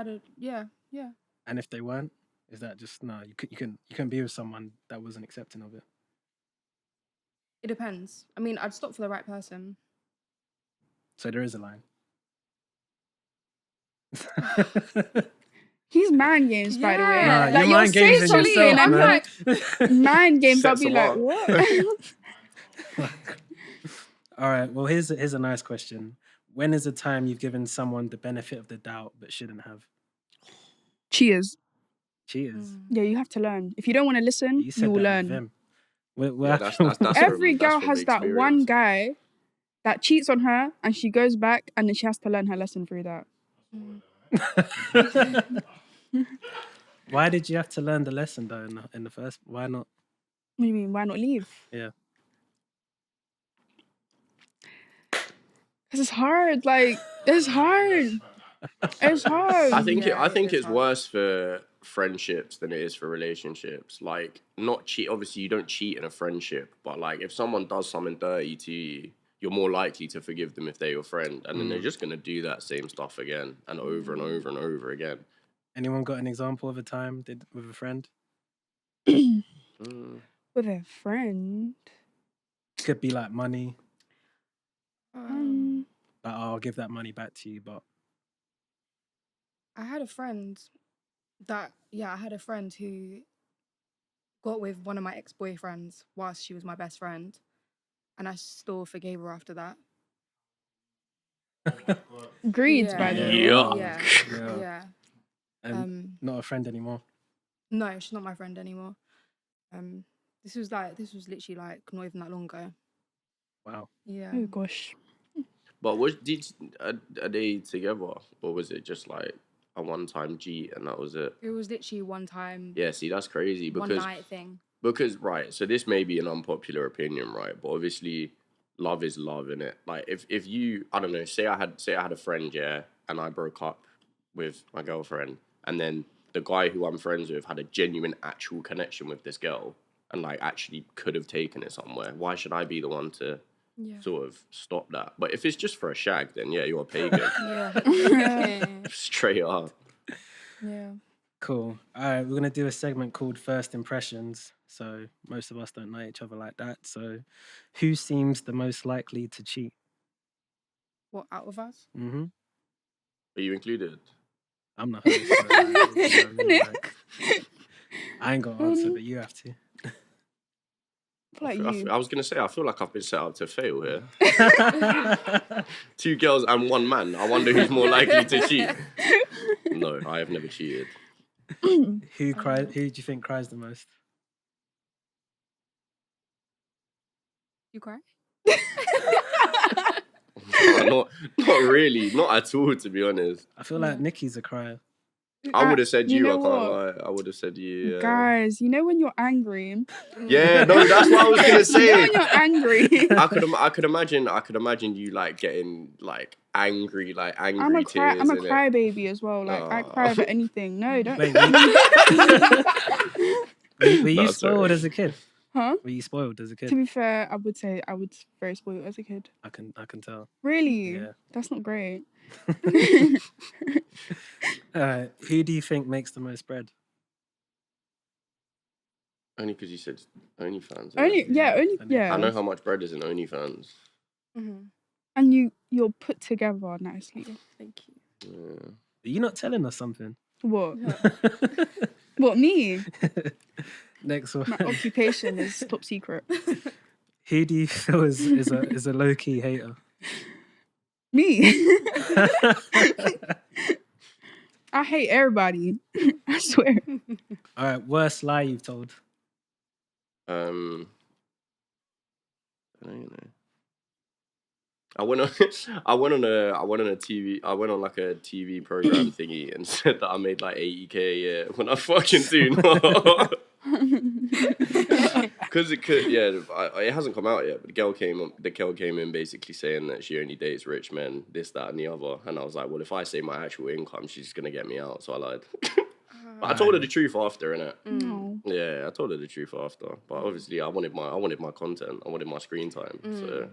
Speaker 2: a yeah.
Speaker 1: And if they weren't, is that just no? You couldn't be with someone that wasn't accepting of it.
Speaker 2: It depends. I mean, I'd stop for the right person.
Speaker 1: So there is a line.
Speaker 4: He's mind games, by the way.
Speaker 2: Yeah.
Speaker 1: Nah,
Speaker 4: Like,
Speaker 1: you're
Speaker 4: you'll
Speaker 1: mind
Speaker 4: say
Speaker 1: gaming
Speaker 4: something
Speaker 1: yourself,
Speaker 4: and I'm
Speaker 1: man.
Speaker 4: like, mind games. I'll
Speaker 3: Sets
Speaker 4: be
Speaker 3: them
Speaker 4: like,
Speaker 3: up.
Speaker 4: what?
Speaker 1: All right. Well, here's a nice question. When is a time you've given someone the benefit of the doubt but shouldn't have?
Speaker 4: Cheers.
Speaker 1: Cheers.
Speaker 4: Yeah, you have to learn. If you don't want to listen,
Speaker 1: You said
Speaker 4: you will
Speaker 1: that with
Speaker 4: learn.
Speaker 1: them.
Speaker 3: Yeah, that's
Speaker 4: Every
Speaker 3: from
Speaker 4: girl has that one
Speaker 3: experience.
Speaker 4: guy that cheats on her and she goes back and then she has to learn her lesson through that.
Speaker 1: Why did you have to learn the lesson though in the first? Why not?
Speaker 4: What do you mean? Why not leave?
Speaker 1: Yeah.
Speaker 4: Because it's hard. Like, it's hard. It's hard.
Speaker 3: I think
Speaker 2: Yeah,
Speaker 3: I think
Speaker 2: it is
Speaker 3: it's
Speaker 2: hard.
Speaker 3: worse for friendships than it is for relationships. Like, not cheat. Obviously, you don't cheat in a friendship, but like if someone does something dirty to you, you're more likely to forgive them if they're your friend, and then they're just gonna do that same stuff again and over and over and over again.
Speaker 1: Anyone got an example of a time with a friend?
Speaker 4: With a friend.
Speaker 1: Could be like money.
Speaker 2: Um,
Speaker 1: Like, oh, I'll give that money back to you, but
Speaker 2: I had a friend who got with one of my ex-boyfriends whilst she was my best friend, and I still forgave her after that.
Speaker 4: Greed,
Speaker 2: Yeah.
Speaker 4: by the way.
Speaker 3: Yuck.
Speaker 2: Yeah.
Speaker 1: and not a friend anymore.
Speaker 2: No, she's not my friend anymore. This was literally like not even that long ago.
Speaker 1: Wow.
Speaker 2: Yeah.
Speaker 4: Oh, gosh.
Speaker 3: But are they together, or was it just like a one-time cheat and that was it?
Speaker 2: It was literally one time,
Speaker 3: Yeah, see, that's crazy
Speaker 2: one
Speaker 3: because
Speaker 2: night thing.
Speaker 3: right. So this may be an unpopular opinion, right? But obviously, love is love, innit? Like if you, I don't know, say I had a friend, yeah, and I broke up with my girlfriend, and then the guy who I'm friends with had a genuine, actual connection with this girl, and like actually could have taken it somewhere. Why should I be the one to sort of stop that? But if it's just for a shag, then yeah, you're a pagan.
Speaker 2: Yeah.
Speaker 3: Straight up.
Speaker 2: Yeah.
Speaker 1: Cool. All right, we're gonna do a segment called First Impressions. So most of us don't know each other like that. So, who seems the most likely to cheat?
Speaker 2: What, out of us?
Speaker 1: Mm-hmm.
Speaker 3: Are you included?
Speaker 1: I'm the host. So, you know what I mean? Like, I ain't gonna answer, but you have to.
Speaker 4: Like you.
Speaker 3: I was gonna say I feel like I've been set up to fail here. 2 girls and 1 man. I wonder who's more likely to cheat. No, I have never cheated.
Speaker 1: Who do you think cries the most?
Speaker 2: You cry?
Speaker 3: not really, not at all, to be honest.
Speaker 1: I feel like Nicky's a crier.
Speaker 3: I would have said you.
Speaker 4: know
Speaker 3: I can't
Speaker 4: what?
Speaker 3: lie. I would have said you. Yeah.
Speaker 4: Guys, you know when you're angry.
Speaker 3: Yeah, no, that's what I was gonna
Speaker 4: You know
Speaker 3: say.
Speaker 4: when you're angry.
Speaker 3: I could imagine you like getting like angry
Speaker 4: I'm a
Speaker 3: tears.
Speaker 4: I'm a
Speaker 3: innit?
Speaker 4: crybaby as well. Like I cry over anything. No, don't.
Speaker 1: Wait, were you
Speaker 3: That's
Speaker 1: spoiled
Speaker 3: alright.
Speaker 1: as a kid?
Speaker 4: Huh?
Speaker 1: Were you spoiled as a
Speaker 4: To
Speaker 1: kid?
Speaker 4: be fair, I would say I was very spoiled as a kid.
Speaker 1: I can tell.
Speaker 4: Really?
Speaker 1: Yeah.
Speaker 4: That's not great.
Speaker 1: Who do you think makes the most bread?
Speaker 3: Only because you said OnlyFans. innit?
Speaker 4: Only yeah.
Speaker 3: I know how much bread is in OnlyFans.
Speaker 2: Mm-hmm.
Speaker 4: And you're put together nicely.
Speaker 2: Thank you.
Speaker 3: Yeah.
Speaker 1: Are you not telling us something?
Speaker 4: What? What, me?
Speaker 1: Next one.
Speaker 4: My occupation is top secret.
Speaker 1: Who do you feel is a low key hater?
Speaker 4: Me. I hate everybody. I swear.
Speaker 1: All right, worst lie you've told.
Speaker 3: I don't know. I went on like a TV program thingy and said that I made like 80K a year when I fucking do not. Because it could, it hasn't come out yet. But the girl came in basically saying that she only dates rich men, this, that, and the other. And I was like, well, if I say my actual income, she's gonna get me out. So I lied. But I told her the truth after, innit?
Speaker 4: No.
Speaker 3: Yeah, I told her the truth after. But obviously, I wanted my content. I wanted my screen time. So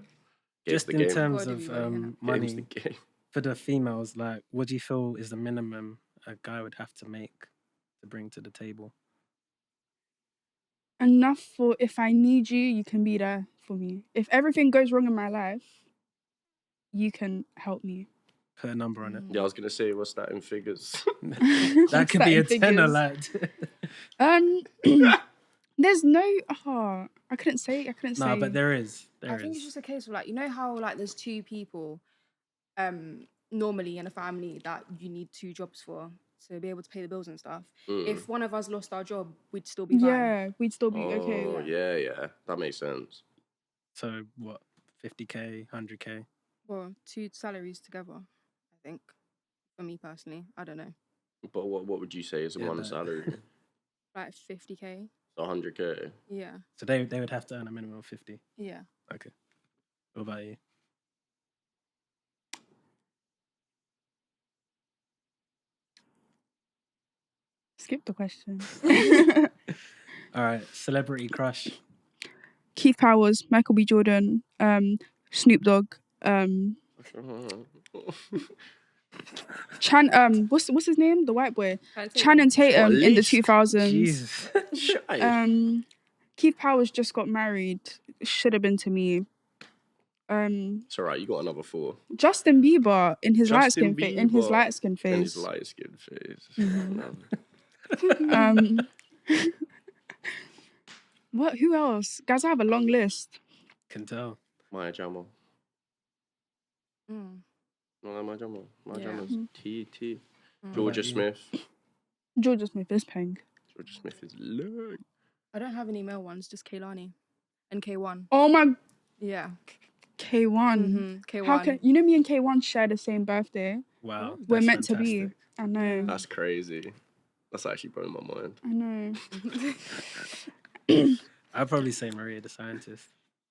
Speaker 1: Just in terms
Speaker 2: God,
Speaker 1: of
Speaker 2: if you were,
Speaker 3: game's
Speaker 1: money
Speaker 3: the game.
Speaker 1: for the females, like, what do you feel is the minimum a guy would have to make to bring to the table?
Speaker 4: Enough for if I need you, you can be there for me. If everything goes wrong in my life, you can help me.
Speaker 1: Put a number on it.
Speaker 3: Yeah, I was gonna say, what's that in figures?
Speaker 1: That could be a tenner, lad.
Speaker 4: There's no. I couldn't say.
Speaker 1: No, but there is.
Speaker 2: I think it's just a case of like, you know how like there's two people normally in a family that you need two jobs for to be able to pay the bills and stuff. If one of us lost our job, we'd still be fine.
Speaker 4: Yeah, we'd still be
Speaker 3: Oh,
Speaker 4: okay.
Speaker 3: yeah, that makes sense.
Speaker 1: So what? 50K, 100K.
Speaker 2: Well, two salaries together, I think. For me personally, I don't know.
Speaker 3: But what would you say is one salary?
Speaker 2: Like 50K.
Speaker 3: 100K.
Speaker 2: Yeah.
Speaker 1: So they would have to earn a minimum of 50.
Speaker 2: Yeah.
Speaker 1: Okay. What about you?
Speaker 4: Skip the question.
Speaker 1: All right, celebrity crush.
Speaker 4: Keith Powers, Michael B. Jordan, Snoop Dogg, what's his name? The white boy. Channing Tatum in the 2000s.
Speaker 1: Jesus.
Speaker 4: Keith Powers just got married. Should have been to me.
Speaker 3: It's alright, you got another 4.
Speaker 4: Justin Bieber in his light skin face.
Speaker 3: In his light skin face.
Speaker 4: What? Who else? Guys, I have a long list.
Speaker 1: Can tell.
Speaker 3: Maya Jama. No, Maya Jama. Maya Jama's T. Georgia Smith.
Speaker 4: Georgia Smith is peng.
Speaker 3: Georgia Smith is long.
Speaker 2: I don't have any male ones, just Kaylani and K1.
Speaker 4: Oh my.
Speaker 2: Yeah.
Speaker 4: K1.
Speaker 2: Mm-hmm. K1.
Speaker 4: How can you know me and K1 share the same birthday?
Speaker 1: Wow.
Speaker 4: We're meant
Speaker 1: fantastic.
Speaker 4: to be. I know.
Speaker 3: That's crazy. That's actually blowing my mind.
Speaker 4: I know.
Speaker 1: I'd probably say Maria the Scientist.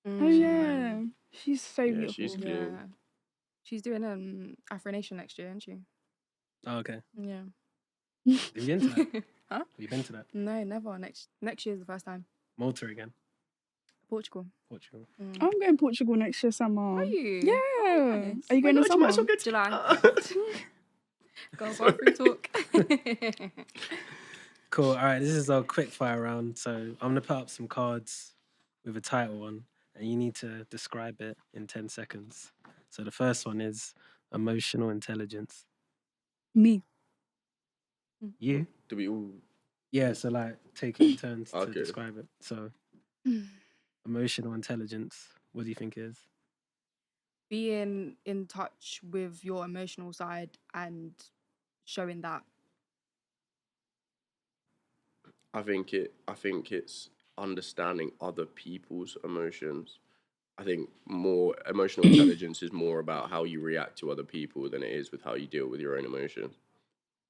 Speaker 4: Oh yeah. She's so beautiful.
Speaker 3: She's cute.
Speaker 2: Yeah. She's doing Afro Nation next year, isn't she?
Speaker 1: Oh, okay.
Speaker 2: Yeah.
Speaker 1: Have you been to that?
Speaker 2: Huh?
Speaker 1: Have you been to that?
Speaker 2: No, never. Next year is the first time.
Speaker 1: Malta again.
Speaker 2: Portugal.
Speaker 1: Portugal.
Speaker 4: I'm going to Portugal next year summer.
Speaker 2: Are you?
Speaker 4: Yeah.
Speaker 2: Nice.
Speaker 4: Are you going in summer?
Speaker 2: July. Go for free talk.
Speaker 1: Cool. All right, this is our quick fire round. So I'm going to put up some cards with a title on, and you need to describe it in 10 seconds. So the first one is emotional intelligence.
Speaker 4: Me.
Speaker 1: You?
Speaker 3: Do we all?
Speaker 1: Yeah, so like taking turns to
Speaker 3: Okay.
Speaker 1: describe it. So emotional intelligence, what do you think it is?
Speaker 2: Being in touch with your emotional side and showing that.
Speaker 3: I think it's understanding other people's emotions I think more emotional intelligence is more about how you react to other people than it is with how you deal with your own emotions,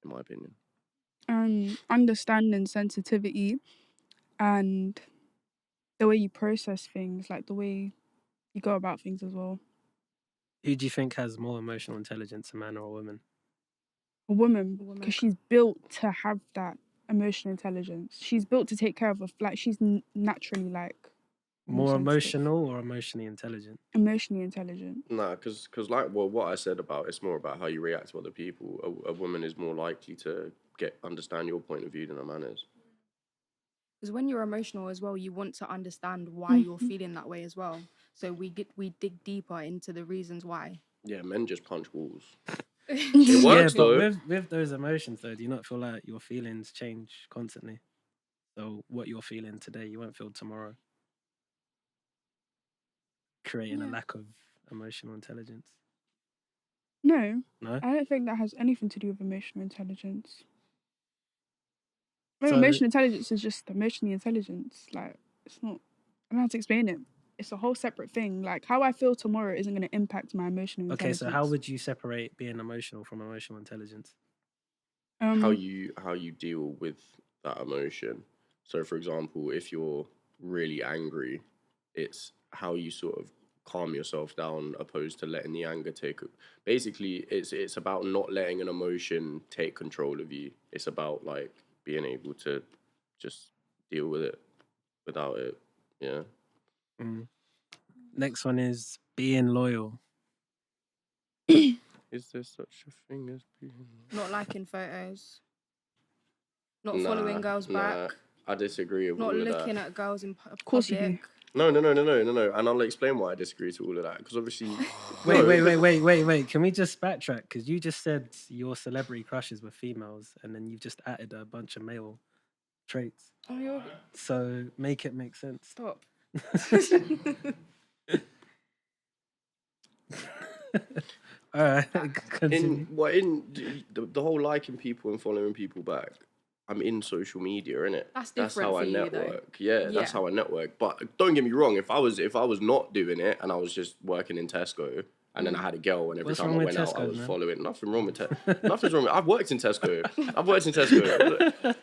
Speaker 3: in my opinion.
Speaker 4: Understanding sensitivity and the way you process things, like the way you go about things as well.
Speaker 1: Who do you think has more emotional intelligence, a man or a woman?
Speaker 4: A woman,
Speaker 2: woman.
Speaker 4: because she's built to have that emotional intelligence. She's built to take care of like she's naturally like
Speaker 1: More
Speaker 4: sensitive.
Speaker 1: emotional or emotionally intelligent?
Speaker 4: Emotionally intelligent.
Speaker 3: Nah, because like what I said about it's more about how you react to other people. A woman is more likely to understand your point of view than a man is.
Speaker 2: Because when you're emotional as well, you want to understand why you're feeling that way as well. So we dig deeper into the reasons why.
Speaker 3: Yeah, men just punch walls.
Speaker 1: Yeah,
Speaker 3: It works
Speaker 1: but
Speaker 3: though.
Speaker 1: with those emotions though, do you not feel like your feelings change constantly? So what you're feeling today, you won't feel tomorrow. Creating a lack of emotional intelligence.
Speaker 4: No,
Speaker 1: No?
Speaker 4: I don't think that has anything to do with emotional intelligence. Well,
Speaker 1: So-
Speaker 4: emotional intelligence is just emotionally intelligence. Like, it's not, I don't know how to explain it. It's a whole separate thing. Like, how I feel tomorrow isn't going to impact my emotional
Speaker 1: Okay,
Speaker 4: intelligence.
Speaker 1: so how would you separate being emotional from emotional intelligence?
Speaker 3: How you deal with that emotion. So, for example, if you're really angry, it's how you sort of calm yourself down, opposed to letting the anger take. Basically, it's about not letting an emotion take control of you. It's about like being able to just deal with it without it. Yeah.
Speaker 1: Next one is being loyal.
Speaker 3: Is there such a thing as being?
Speaker 2: Not liking photos. Not following girls back.
Speaker 3: I disagree with
Speaker 2: Not
Speaker 3: all of
Speaker 2: looking
Speaker 3: that.
Speaker 2: at girls in public.
Speaker 4: Of course you do.
Speaker 3: No. And I'll explain why I disagree to all of that. Because obviously...
Speaker 1: Wait. Can we just backtrack? Because you just said your celebrity crushes were females, and then you've just added a bunch of male traits.
Speaker 2: Oh, you're...
Speaker 1: So make it make sense.
Speaker 2: Stop.
Speaker 1: All right, continue.
Speaker 3: in the whole liking people and following people back, I'm in social media, innit?
Speaker 2: That's
Speaker 3: That's
Speaker 2: different
Speaker 3: how I
Speaker 2: for you, though.
Speaker 3: network. Yeah, that's
Speaker 2: Yeah.
Speaker 3: how I network. But don't get me wrong, if I was not doing it and I was just working in Tesco and then I had a girl and every
Speaker 1: What's
Speaker 3: time
Speaker 1: wrong
Speaker 3: I
Speaker 1: with
Speaker 3: went out I
Speaker 1: Tesco,
Speaker 3: was
Speaker 1: man?
Speaker 3: following. Nothing wrong with nothing's wrong with I've worked in Tesco.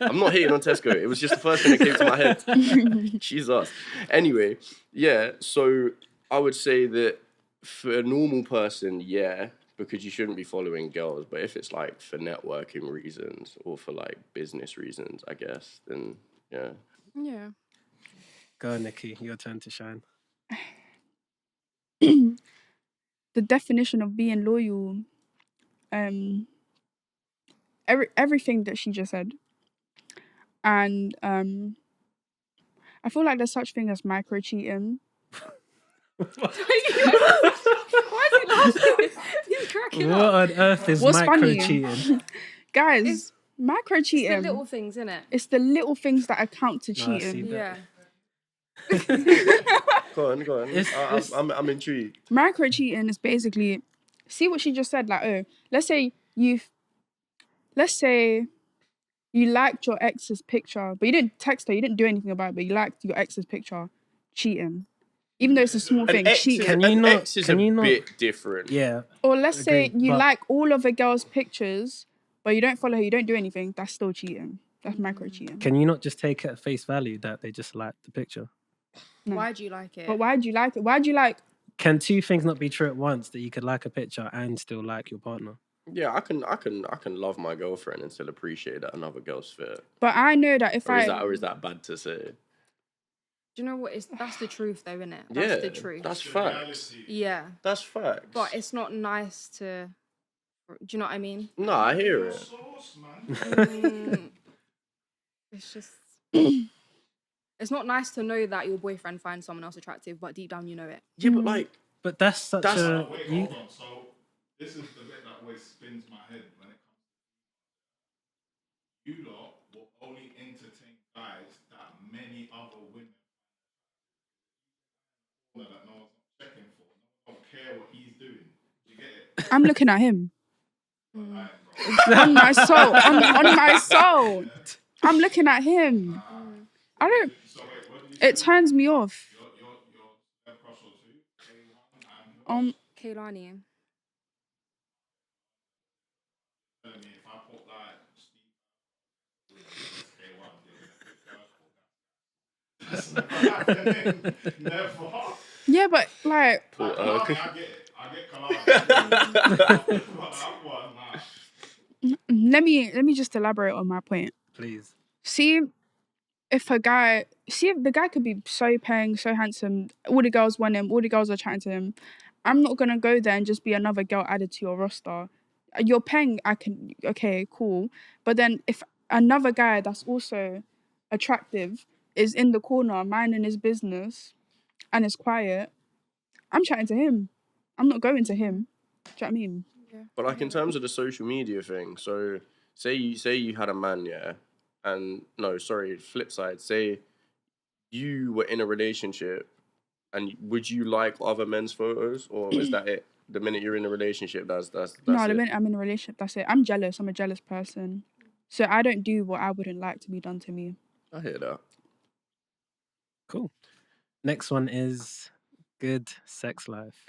Speaker 3: I'm not hating on Tesco. It was just the first thing that came to my head. Jesus. Anyway, yeah, so I would say that for a normal person, yeah, because you shouldn't be following girls. But if it's like for networking reasons or for like business reasons, I guess, then yeah.
Speaker 2: Yeah.
Speaker 1: Go, Nickyy, your turn to shine.
Speaker 4: The definition of being loyal, everything that she just said. And I feel like there's such thing as micro cheating.
Speaker 2: Why is he laughing? He's cracking
Speaker 1: What
Speaker 2: up.
Speaker 1: on earth is
Speaker 4: What's
Speaker 1: micro
Speaker 4: funny?
Speaker 1: cheating?
Speaker 4: Guys, micro
Speaker 2: It's the
Speaker 4: cheating.
Speaker 2: little things, innit?
Speaker 4: It's the little things that account to
Speaker 1: No, I see
Speaker 4: cheating.
Speaker 1: that.
Speaker 2: Yeah.
Speaker 3: Go on.
Speaker 1: It's-
Speaker 3: I'm intrigued.
Speaker 4: Micro cheating is basically, see what she just said. Like, oh, let's say you liked your ex's picture, but you didn't text her, you didn't do anything about it, but you liked your ex's picture. Cheating, even though it's a small thing. Cheating.
Speaker 1: Can you not-
Speaker 3: Ex is
Speaker 1: can
Speaker 3: a
Speaker 1: you not-
Speaker 3: bit different.
Speaker 1: Yeah.
Speaker 4: Or let's say
Speaker 1: Agreed,
Speaker 4: you
Speaker 1: but-
Speaker 4: like all of a girl's pictures, but you don't follow her, you don't do anything. That's still cheating. That's micro cheating.
Speaker 1: Can you not just take it at face value that they just liked the picture?
Speaker 4: No.
Speaker 2: Why do you like it?
Speaker 4: But why do you like it? Why do you like?
Speaker 1: Can two things not be true at once, that you could like a picture and still like your partner?
Speaker 3: Yeah, I can love my girlfriend and still appreciate that another girl's fit.
Speaker 4: But I know that if
Speaker 3: Or is that bad to say?
Speaker 2: Do you know what? That's the truth, though, innit? That's the truth.
Speaker 3: That's facts.
Speaker 2: Yeah.
Speaker 3: That's facts.
Speaker 2: But it's not nice to... Do you know what I mean?
Speaker 3: No, I hear it.
Speaker 5: Sauce, man.
Speaker 2: It's just... It's not nice to know that your boyfriend finds someone else attractive, but deep down you know it.
Speaker 3: Yeah, but like,
Speaker 1: But that's such
Speaker 3: That's-
Speaker 1: a...
Speaker 5: Wait,
Speaker 1: you-
Speaker 5: hold on. So this is the bit that always spins my head when it comes to you lot will only entertain guys that many other women that no one's not checking for. No one don't care what he's doing. You get it?
Speaker 4: I'm looking at him.
Speaker 5: Like, bro.
Speaker 4: On my soul. On my soul. I'm looking at him. I don't.
Speaker 5: So wait, what did you
Speaker 4: It turns me off.
Speaker 5: your crush or two?
Speaker 2: Kaylani.
Speaker 5: Telling me if I put like Steve K1, that's never happening. Never.
Speaker 4: Yeah, but like,
Speaker 5: Kalani, I get Kalani. That one, nah.
Speaker 4: let me just elaborate on my point.
Speaker 1: Please.
Speaker 4: See if the guy could be so paying, so handsome, all the girls want him, all the girls are chatting to him. I'm not gonna go there and just be another girl added to your roster. You're paying, okay, cool. But then if another guy that's also attractive is in the corner minding his business and is quiet, I'm chatting to him. I'm not going to him. Do you know what I mean?
Speaker 2: Yeah.
Speaker 3: But like in terms of the social media thing, so say you had a man, yeah, and no, sorry, flip side, say you were in a relationship, and would you like other men's photos, or is that it? The minute you're in a relationship, that's
Speaker 4: No, the
Speaker 3: it.
Speaker 4: minute I'm in a relationship, that's it. I'm jealous. I'm a jealous person. So I don't do what I wouldn't like to be done to me.
Speaker 3: I hear that.
Speaker 1: Cool. Next one is good sex life.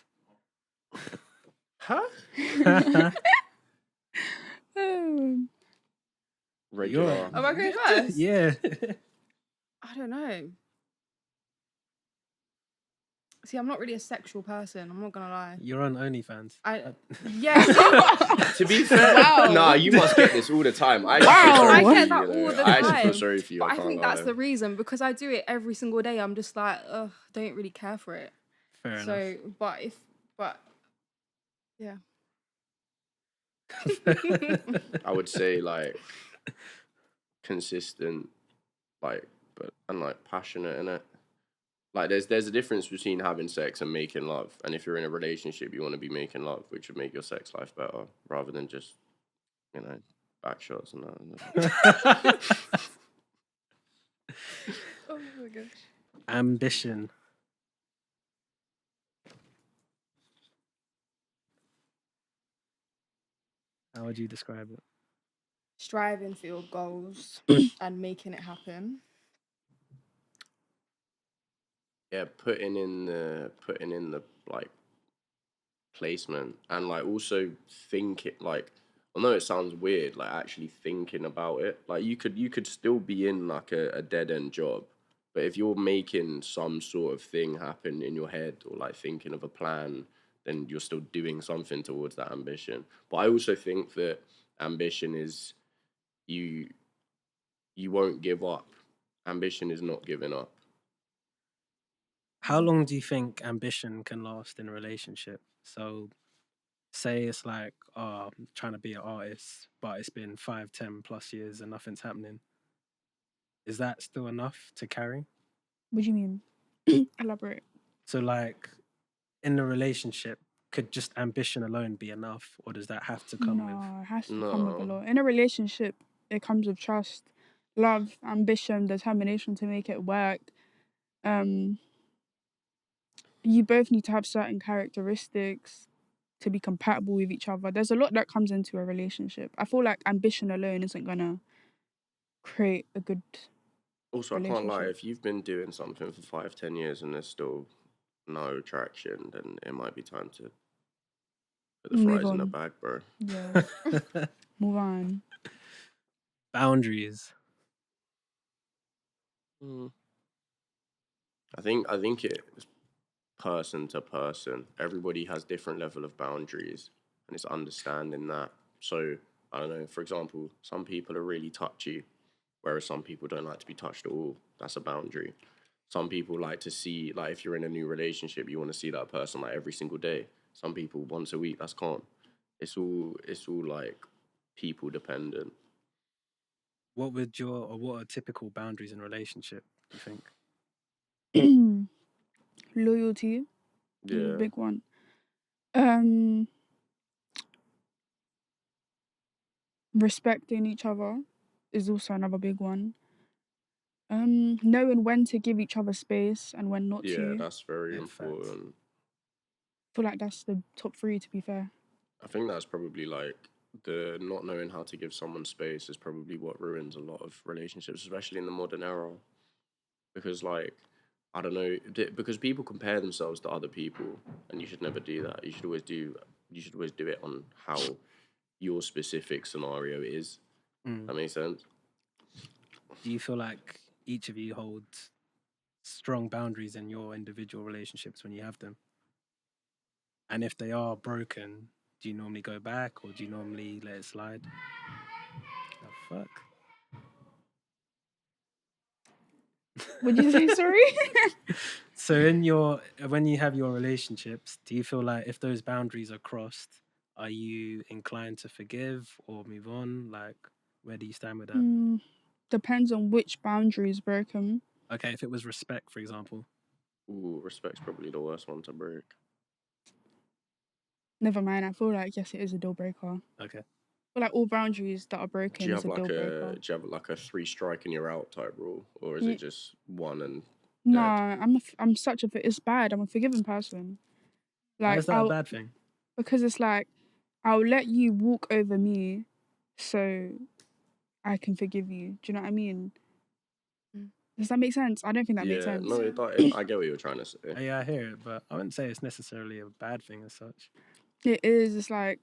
Speaker 3: Huh? Regular.
Speaker 2: Am I going first?
Speaker 1: Yeah.
Speaker 2: I don't know. See, I'm not really a sexual person. I'm not gonna lie.
Speaker 1: You're on OnlyFans.
Speaker 2: Yeah.
Speaker 3: To be fair,
Speaker 2: Wow.
Speaker 3: nah, you must get this all the time. I
Speaker 2: get that all the
Speaker 3: I actually feel
Speaker 2: time.
Speaker 3: sorry for you.
Speaker 2: But I
Speaker 3: can't
Speaker 2: think
Speaker 3: lie.
Speaker 2: that's the reason, because I do it every single day. I'm just like, ugh, don't really care for it.
Speaker 1: Fair enough.
Speaker 2: So, but yeah.
Speaker 3: I would say like consistent, like and like passionate in it. Like there's a difference between having sex and making love. And if you're in a relationship, you want to be making love, which would make your sex life better, rather than just, back shots and that.
Speaker 2: Oh my gosh.
Speaker 1: Ambition. How would you describe it?
Speaker 2: Striving for your goals and making it happen.
Speaker 3: Yeah, putting in the like placement, and like also thinking, like, although it sounds weird, like actually thinking about it. Like you could still be in like a dead end job, but if you're making some sort of thing happen in your head, or like thinking of a plan, then you're still doing something towards that ambition. But I also think that ambition is you won't give up. Ambition is not giving up.
Speaker 1: How long do you think ambition can last in a relationship? So say it's like, oh, I'm trying to be an artist, but it's been 5, 10 plus years and nothing's happening. Is that still enough to carry?
Speaker 4: What do you mean? Elaborate.
Speaker 1: So like in a relationship, could just ambition alone be enough, or does that have to come with?
Speaker 4: No, it has to
Speaker 3: No.
Speaker 4: come with a lot. In a relationship, it comes with trust, love, ambition, determination to make it work. You both need to have certain characteristics to be compatible with each other. There's a lot that comes into a relationship. I feel like ambition alone isn't gonna create a good
Speaker 3: Also, I can't lie,
Speaker 4: relationship.
Speaker 3: if you've been doing something for 5, 10 years and there's still no traction, then it might be time to put the
Speaker 4: Move
Speaker 3: fries in the
Speaker 4: on.
Speaker 3: bag, bro.
Speaker 4: Yeah. Move on.
Speaker 1: Boundaries.
Speaker 3: I think it's person to person. Everybody has different level of boundaries, and it's understanding that. So I don't know. For example, some people are really touchy, whereas some people don't like to be touched at all. That's a boundary. Some people like to see, like, if you're in a new relationship, you want to see that person like every single day. Some people once a week. That's calm. It's all like people dependent.
Speaker 1: What are typical boundaries in a relationship, do you think?
Speaker 4: Loyalty is a
Speaker 3: Yeah.
Speaker 4: big one. Respecting each other is also another big one. Knowing when to give each other space and when not
Speaker 3: Yeah,
Speaker 4: to.
Speaker 3: that's very
Speaker 1: Yeah, facts.
Speaker 3: important.
Speaker 4: I feel like that's the top 3, to be fair.
Speaker 3: I think that's probably like the not knowing how to give someone space is probably what ruins a lot of relationships, especially in the modern era. Because like I don't know, because people compare themselves to other people, and you should never do that. You should always do it on how your specific scenario is.
Speaker 1: Mm.
Speaker 3: That makes sense.
Speaker 1: Do you feel like each of you hold strong boundaries in your individual relationships when you have them? And if they are broken, do you normally go back or do you normally let it slide? The fuck?
Speaker 4: Would you say sorry?
Speaker 1: So when you have your relationships, do you feel like if those boundaries are crossed, are you inclined to forgive or move on? Like, where do you stand with that?
Speaker 4: Depends on which boundary is broken.
Speaker 1: Okay, if it was respect, for example.
Speaker 3: Ooh, respect's probably the worst one to break.
Speaker 4: Never mind. I feel like yes, it is a deal breaker.
Speaker 1: Okay.
Speaker 4: I feel like all boundaries that are
Speaker 3: Do
Speaker 4: broken
Speaker 3: you
Speaker 4: is
Speaker 3: have
Speaker 4: a deal breaker.
Speaker 3: do you have like a 3 strike and you're out type rule, or is it just one and
Speaker 4: Nah, I'm such a it's bad. I'm a forgiving person.
Speaker 1: Why
Speaker 4: Like
Speaker 1: is that a bad thing?
Speaker 4: because it's like I'll let you walk over me, so I can forgive you. Do you know what I mean? Does that make sense? I don't think that makes sense.
Speaker 3: No, I get what you're trying to say.
Speaker 1: Yeah, I hear it, but I wouldn't say it's necessarily a bad thing as such.
Speaker 4: It is. It's like,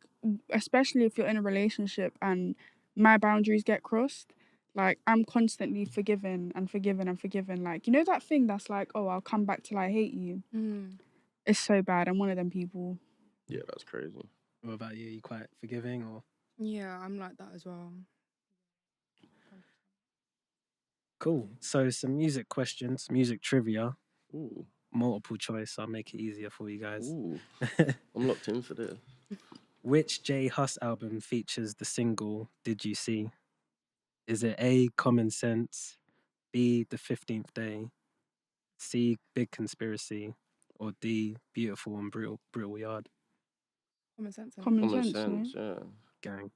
Speaker 4: especially if you're in a relationship and my boundaries get crossed, like I'm constantly forgiving and forgiving and forgiving. Like, you know that thing that's like, oh, I'll come back till I hate you. It's so bad. I'm one of them people.
Speaker 3: Yeah, that's crazy.
Speaker 1: What about you? Are you quite forgiving or?
Speaker 2: Yeah, I'm like that as well.
Speaker 1: Cool. So some music questions, music trivia.
Speaker 3: Ooh.
Speaker 1: Multiple choice. I'll make it easier for you guys.
Speaker 3: Ooh. I'm locked in for this.
Speaker 1: Which J Hus album features the single Did You See? Is it A, Common Sense, B, The 15th Day, C, Big Conspiracy, or D, Beautiful and Brutal Yard?
Speaker 2: Common sense.
Speaker 4: Common
Speaker 3: Common
Speaker 4: sense,
Speaker 3: sense,
Speaker 4: yeah.
Speaker 1: Gang.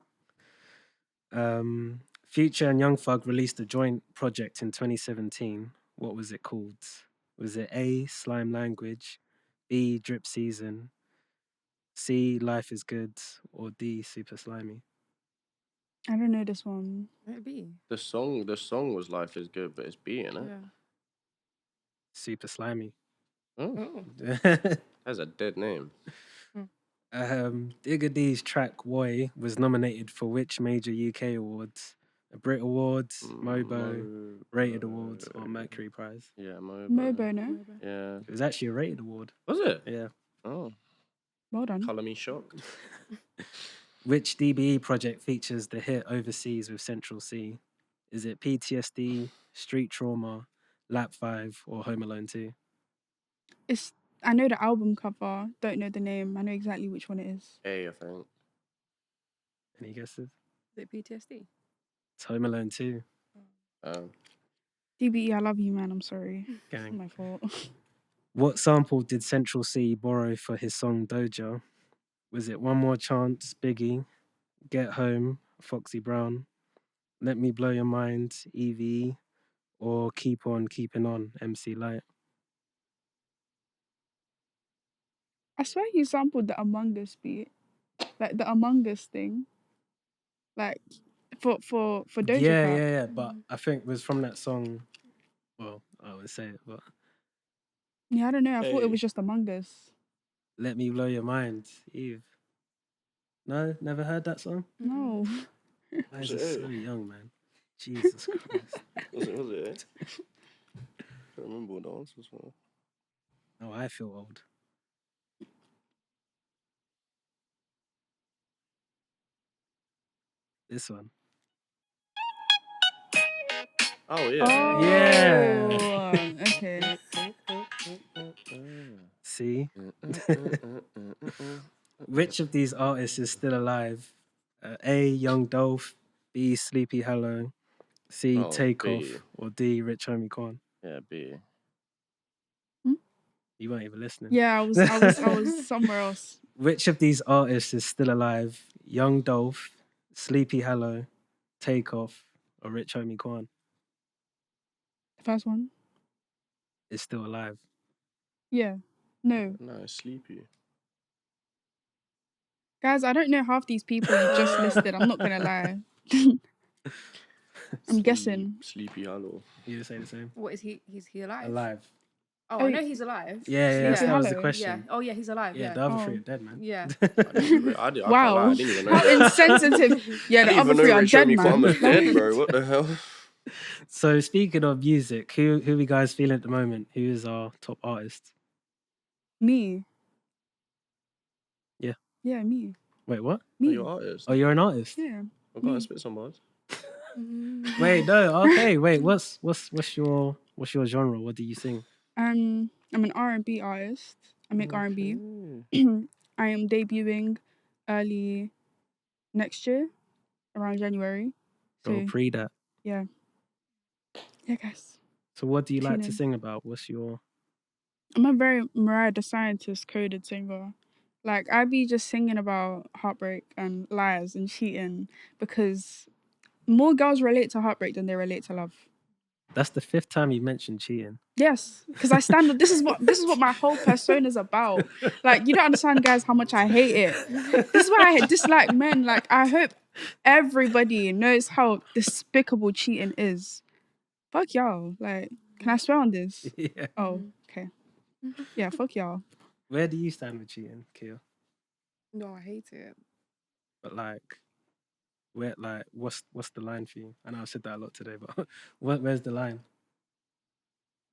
Speaker 1: Future and Young Thug released a joint project in 2017. What was it called? Was it A, Slime Language, B, Drip Season, C, Life is Good, or D, Super Slimy?
Speaker 4: I don't know this one.
Speaker 2: Maybe.
Speaker 3: The song was Life is Good, but it's B, innit?
Speaker 2: Yeah.
Speaker 1: Super Slimy.
Speaker 3: Oh,
Speaker 2: Oh.
Speaker 3: that's a dead name.
Speaker 1: Digga D's track Woy was nominated for which major UK awards? The Brit Awards, Mobo, Rated Awards, or Mercury Prize?
Speaker 3: Yeah, Mobo.
Speaker 4: Mobo, no?
Speaker 3: Yeah.
Speaker 1: It was actually a Rated Award.
Speaker 3: Was it?
Speaker 1: Yeah.
Speaker 3: Oh.
Speaker 4: Well done.
Speaker 3: Colour me shocked.
Speaker 1: Which DBE project features the hit Overseas with Central C? Is it PTSD, Street Trauma, Lap 5, or Home Alone 2?
Speaker 4: I know the album cover, don't know the name. I know exactly which one it is.
Speaker 3: A, I think.
Speaker 1: Any guesses?
Speaker 2: Is it PTSD?
Speaker 1: It's Home Alone 2.
Speaker 4: DBE, I love you, man. I'm sorry.
Speaker 1: Gang.
Speaker 4: It's my fault.
Speaker 1: What sample did Central C borrow for his song Doja? Was it One More Chance, Biggie, Get Home, Foxy Brown, Let Me Blow Your Mind, EVE, or Keep On Keeping On, MC Light?
Speaker 4: I swear he sampled the Among Us beat. Like the Among Us thing. Like for Doja Cat.
Speaker 1: Yeah. But I think it was from that song. Well, I wouldn't say it, but
Speaker 4: Yeah, I don't know. I thought it was just Among Us.
Speaker 1: Let Me Blow Your Mind, Eve. No, never heard that song?
Speaker 4: No.
Speaker 1: Why is it so young, man? Jesus Christ.
Speaker 3: Was it? I don't remember what the answers were.
Speaker 1: Oh, I feel old. This one.
Speaker 3: Oh, yeah.
Speaker 4: Oh,
Speaker 1: Yeah.
Speaker 4: Okay.
Speaker 1: See? Which of these artists is still alive? A, Young Dolph, B, Sleepy Hollow, C,
Speaker 3: Oh,
Speaker 1: Takeoff,
Speaker 3: B.
Speaker 1: or D, Rich Homie Quan?
Speaker 3: Yeah, B.
Speaker 1: You weren't even listening.
Speaker 4: Yeah, I was somewhere else.
Speaker 1: Which of these artists is still alive? Young Dolph, Sleepy Hollow, Takeoff, or Rich Homie Quan?
Speaker 4: The first one.
Speaker 1: Is still alive.
Speaker 4: Yeah. No.
Speaker 3: No, it's Sleepy.
Speaker 4: Guys, I don't know half these people you just listed. I'm not gonna lie. I'm guessing.
Speaker 3: Sleepy Hollow.
Speaker 1: You say the same?
Speaker 2: What is he? Is he alive?
Speaker 1: Alive.
Speaker 2: Oh,
Speaker 4: Oh,
Speaker 2: I know he's alive.
Speaker 1: Yeah,
Speaker 4: Sleepy
Speaker 1: that was the
Speaker 4: Hollow?
Speaker 1: question.
Speaker 2: Yeah. Oh yeah, he's alive.
Speaker 1: Yeah,
Speaker 2: Yeah.
Speaker 1: the other
Speaker 4: Oh.
Speaker 1: three are dead, man.
Speaker 2: Yeah.
Speaker 3: I can't lie,
Speaker 4: Wow.
Speaker 3: I didn't even know
Speaker 4: How
Speaker 3: that.
Speaker 4: insensitive. Yeah,
Speaker 3: I
Speaker 4: the
Speaker 3: didn't
Speaker 4: other
Speaker 3: even
Speaker 4: three
Speaker 3: know
Speaker 4: are
Speaker 3: Rich
Speaker 4: dead,
Speaker 3: Homie
Speaker 4: man.
Speaker 3: Farmer's dead, bro. What the hell?
Speaker 1: So speaking of music, who we guys feeling at the moment? Who is our top artist?
Speaker 4: Me.
Speaker 1: Yeah.
Speaker 4: Yeah, me.
Speaker 1: Wait, what?
Speaker 4: Me.
Speaker 3: You're an artist.
Speaker 1: Oh, you're an artist.
Speaker 4: Yeah.
Speaker 3: I've got to
Speaker 4: me.
Speaker 3: spit some bars.
Speaker 1: Wait, no. Okay, wait. What's your genre? What do you sing?
Speaker 4: I'm an R&B artist. I make R&B.
Speaker 3: Okay.
Speaker 4: I am debuting early next year, around January.
Speaker 1: Go
Speaker 4: So
Speaker 1: pre that.
Speaker 4: yeah, guys.
Speaker 1: So what do you like
Speaker 4: Tune
Speaker 1: to
Speaker 4: in.
Speaker 1: sing about? What's your?
Speaker 4: I'm a very Mariah the Scientist coded singer. Like I be just singing about heartbreak and lies and cheating because more girls relate to heartbreak than they relate to love.
Speaker 1: That's the 5th time you mentioned cheating.
Speaker 4: Yes, because I stand up. This is what my whole persona is about. Like you don't understand, guys, how much I hate it. This is why I dislike men. Like I hope everybody knows how despicable cheating is. Fuck y'all. Like, can I swear on this?
Speaker 1: Yeah.
Speaker 4: Oh, okay. Yeah, fuck y'all.
Speaker 1: Where do you stand with cheating, Kia?
Speaker 2: No, I hate it.
Speaker 1: But like, what's the line for you? I know I've said that a lot today, but where's the line?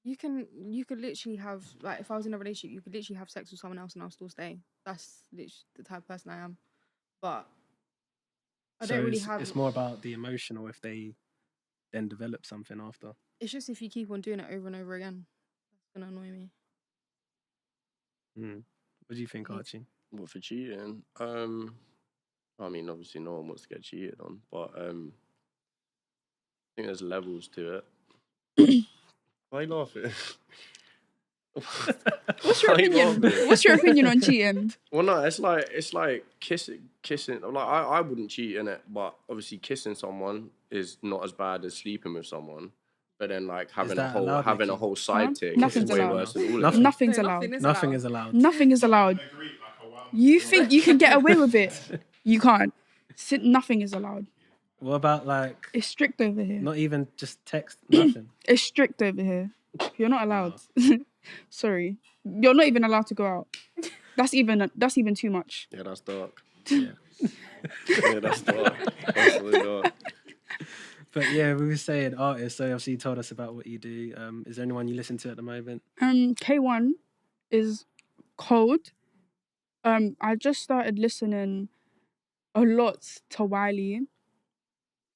Speaker 2: You could literally have, like, if I was in a relationship, you could literally have sex with someone else and I'll still stay. That's literally the type of person I am. But I
Speaker 1: So
Speaker 2: don't really
Speaker 1: it's,
Speaker 2: have.
Speaker 1: it's more about the emotional if they then develop something after.
Speaker 2: It's just if you keep on doing it over and over again, that's gonna annoy me.
Speaker 1: What do you think,
Speaker 2: Hate it.
Speaker 1: Archie?
Speaker 3: What for cheating? I mean, obviously, no one wants to get cheated on, but I think there's levels to it. Why are you laughing?
Speaker 4: What's your
Speaker 3: Why are you
Speaker 4: opinion?
Speaker 3: laughing?
Speaker 4: What's your opinion on cheating?
Speaker 3: Well, no, it's like kissing. Like I wouldn't cheat in it, but obviously kissing someone is not as bad as sleeping with someone. But then like having
Speaker 1: that allowed,
Speaker 3: a
Speaker 1: Nickyy?
Speaker 3: whole side
Speaker 4: Huh?
Speaker 3: tick
Speaker 4: Nothing's
Speaker 3: is way
Speaker 4: allowed.
Speaker 3: worse than all of
Speaker 1: Nothing.
Speaker 3: it.
Speaker 4: Nothing's
Speaker 2: No,
Speaker 4: allowed.
Speaker 1: Nothing is allowed.
Speaker 4: Nothing is allowed.
Speaker 5: Agreed, like a wow.
Speaker 4: You think you can get away with it? You can't. Nothing is allowed.
Speaker 1: What about like
Speaker 4: It's strict over here.
Speaker 1: not even just text? Nothing.
Speaker 4: It's strict over here. You're not allowed. Sorry, you're not even allowed to go out. That's even too much.
Speaker 3: Yeah, that's dark.
Speaker 1: Yeah.
Speaker 3: Yeah, that's dark. That's really dark.
Speaker 1: But yeah, we were saying artists. So obviously you told us about what you do. Is there anyone you listen to at the moment?
Speaker 4: K1 is cold. I just started listening a lot to Wiley,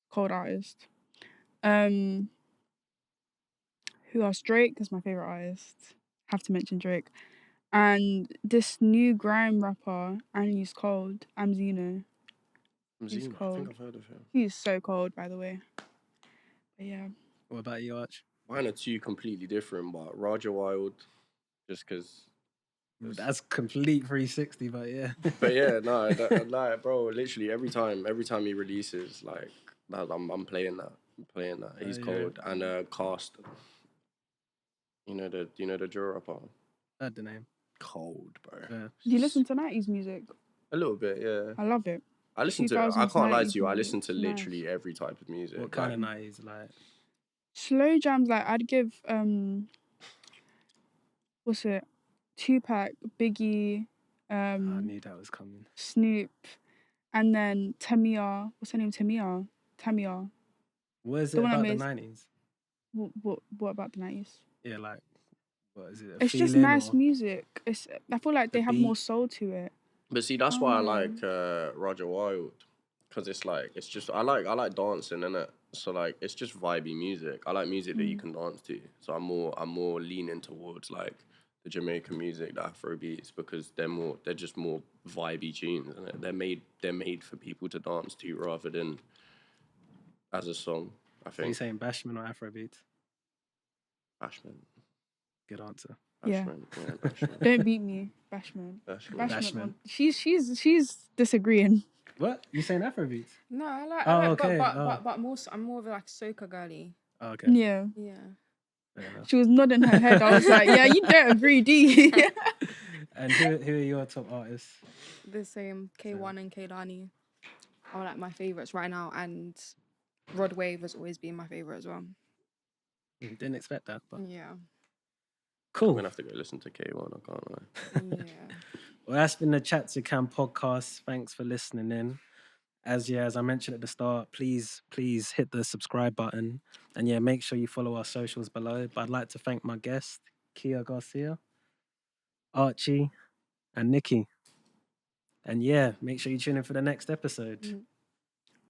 Speaker 4: cold artist. Who else? Drake is my favorite artist. Have to mention Drake. And this new grime rapper, and he's cold. I'm Zeno. He's
Speaker 3: Zeno, I
Speaker 4: cold.
Speaker 3: think I've heard of him.
Speaker 4: He's so cold, by the way. But yeah.
Speaker 1: What about you, Arch?
Speaker 3: Mine are two completely different, but Roger Wild, just because.
Speaker 1: That's complete 360, but yeah.
Speaker 3: But yeah, no, like, bro, literally every time he releases, like, I'm playing that. He's
Speaker 1: yeah.
Speaker 3: cold. And Cast. You know the Joe rapper?
Speaker 1: Heard the name.
Speaker 3: Cold, bro.
Speaker 1: Yeah.
Speaker 4: Do you listen to 90s music?
Speaker 3: A little bit, yeah.
Speaker 4: I love it.
Speaker 3: I listen to. I
Speaker 4: 2000s,
Speaker 3: can't lie
Speaker 4: 90s
Speaker 3: to you. I
Speaker 4: music,
Speaker 3: listen to
Speaker 4: it's nice.
Speaker 3: literally every type of music.
Speaker 1: What kind of 90s? Like
Speaker 4: Slow jams, like I'd give what's it? Tupac, Biggie,
Speaker 1: I knew that was coming.
Speaker 4: Snoop, and then Tamia. What's her name? Tamia.
Speaker 1: What is
Speaker 4: The
Speaker 1: it
Speaker 4: one that
Speaker 1: about the
Speaker 4: made-
Speaker 1: 90s?
Speaker 4: What about the 90s?
Speaker 1: Yeah, like what is it? A
Speaker 4: It's just
Speaker 1: feeling
Speaker 4: nice
Speaker 1: or-
Speaker 4: music. I feel like
Speaker 1: The
Speaker 4: they have more
Speaker 1: beat?
Speaker 4: soul to it.
Speaker 3: But see, that's why I like Roger Wild, because it's just I like dancing in it. So like it's just vibey music. I like music that you can dance to. So I'm more leaning towards like the Jamaican music, the Afro beats, because they're just more vibey tunes, and they're made for people to dance to rather than as a song. I
Speaker 1: So you
Speaker 3: think.
Speaker 1: saying Bashman or Afrobeat?
Speaker 3: Bashment.
Speaker 1: Good answer.
Speaker 4: Yeah.
Speaker 3: Bashment.
Speaker 4: Don't beat me, Bashman.
Speaker 3: Bashment.
Speaker 1: Bashman.
Speaker 4: She's disagreeing.
Speaker 1: What? You saying Afrobeat?
Speaker 2: No, I like.
Speaker 1: Oh,
Speaker 2: I like,
Speaker 1: okay,
Speaker 2: but more. I'm more of a like soca girly.
Speaker 1: Oh, okay.
Speaker 4: Yeah.
Speaker 2: Yeah.
Speaker 1: Fair enough.
Speaker 4: She was nodding her head. I was like, yeah, you don't agree, do you?
Speaker 1: And who are your top artists?
Speaker 2: The same K1 and Kaylani are like my favorites right now, and Rod Wave has always been my favorite as well.
Speaker 1: Didn't expect that, but
Speaker 2: Yeah.
Speaker 1: Cool.
Speaker 3: I'm gonna have to go listen to K1. I can't lie.
Speaker 2: Yeah.
Speaker 1: Well, that's been the Chat to Cam podcast. Thanks for listening in. As I mentioned at the start, please hit the subscribe button. And yeah, make sure you follow our socials below. But I'd like to thank my guest, Kia Garcia, Archie, and Nickyy. And yeah, make sure you tune in for the next episode.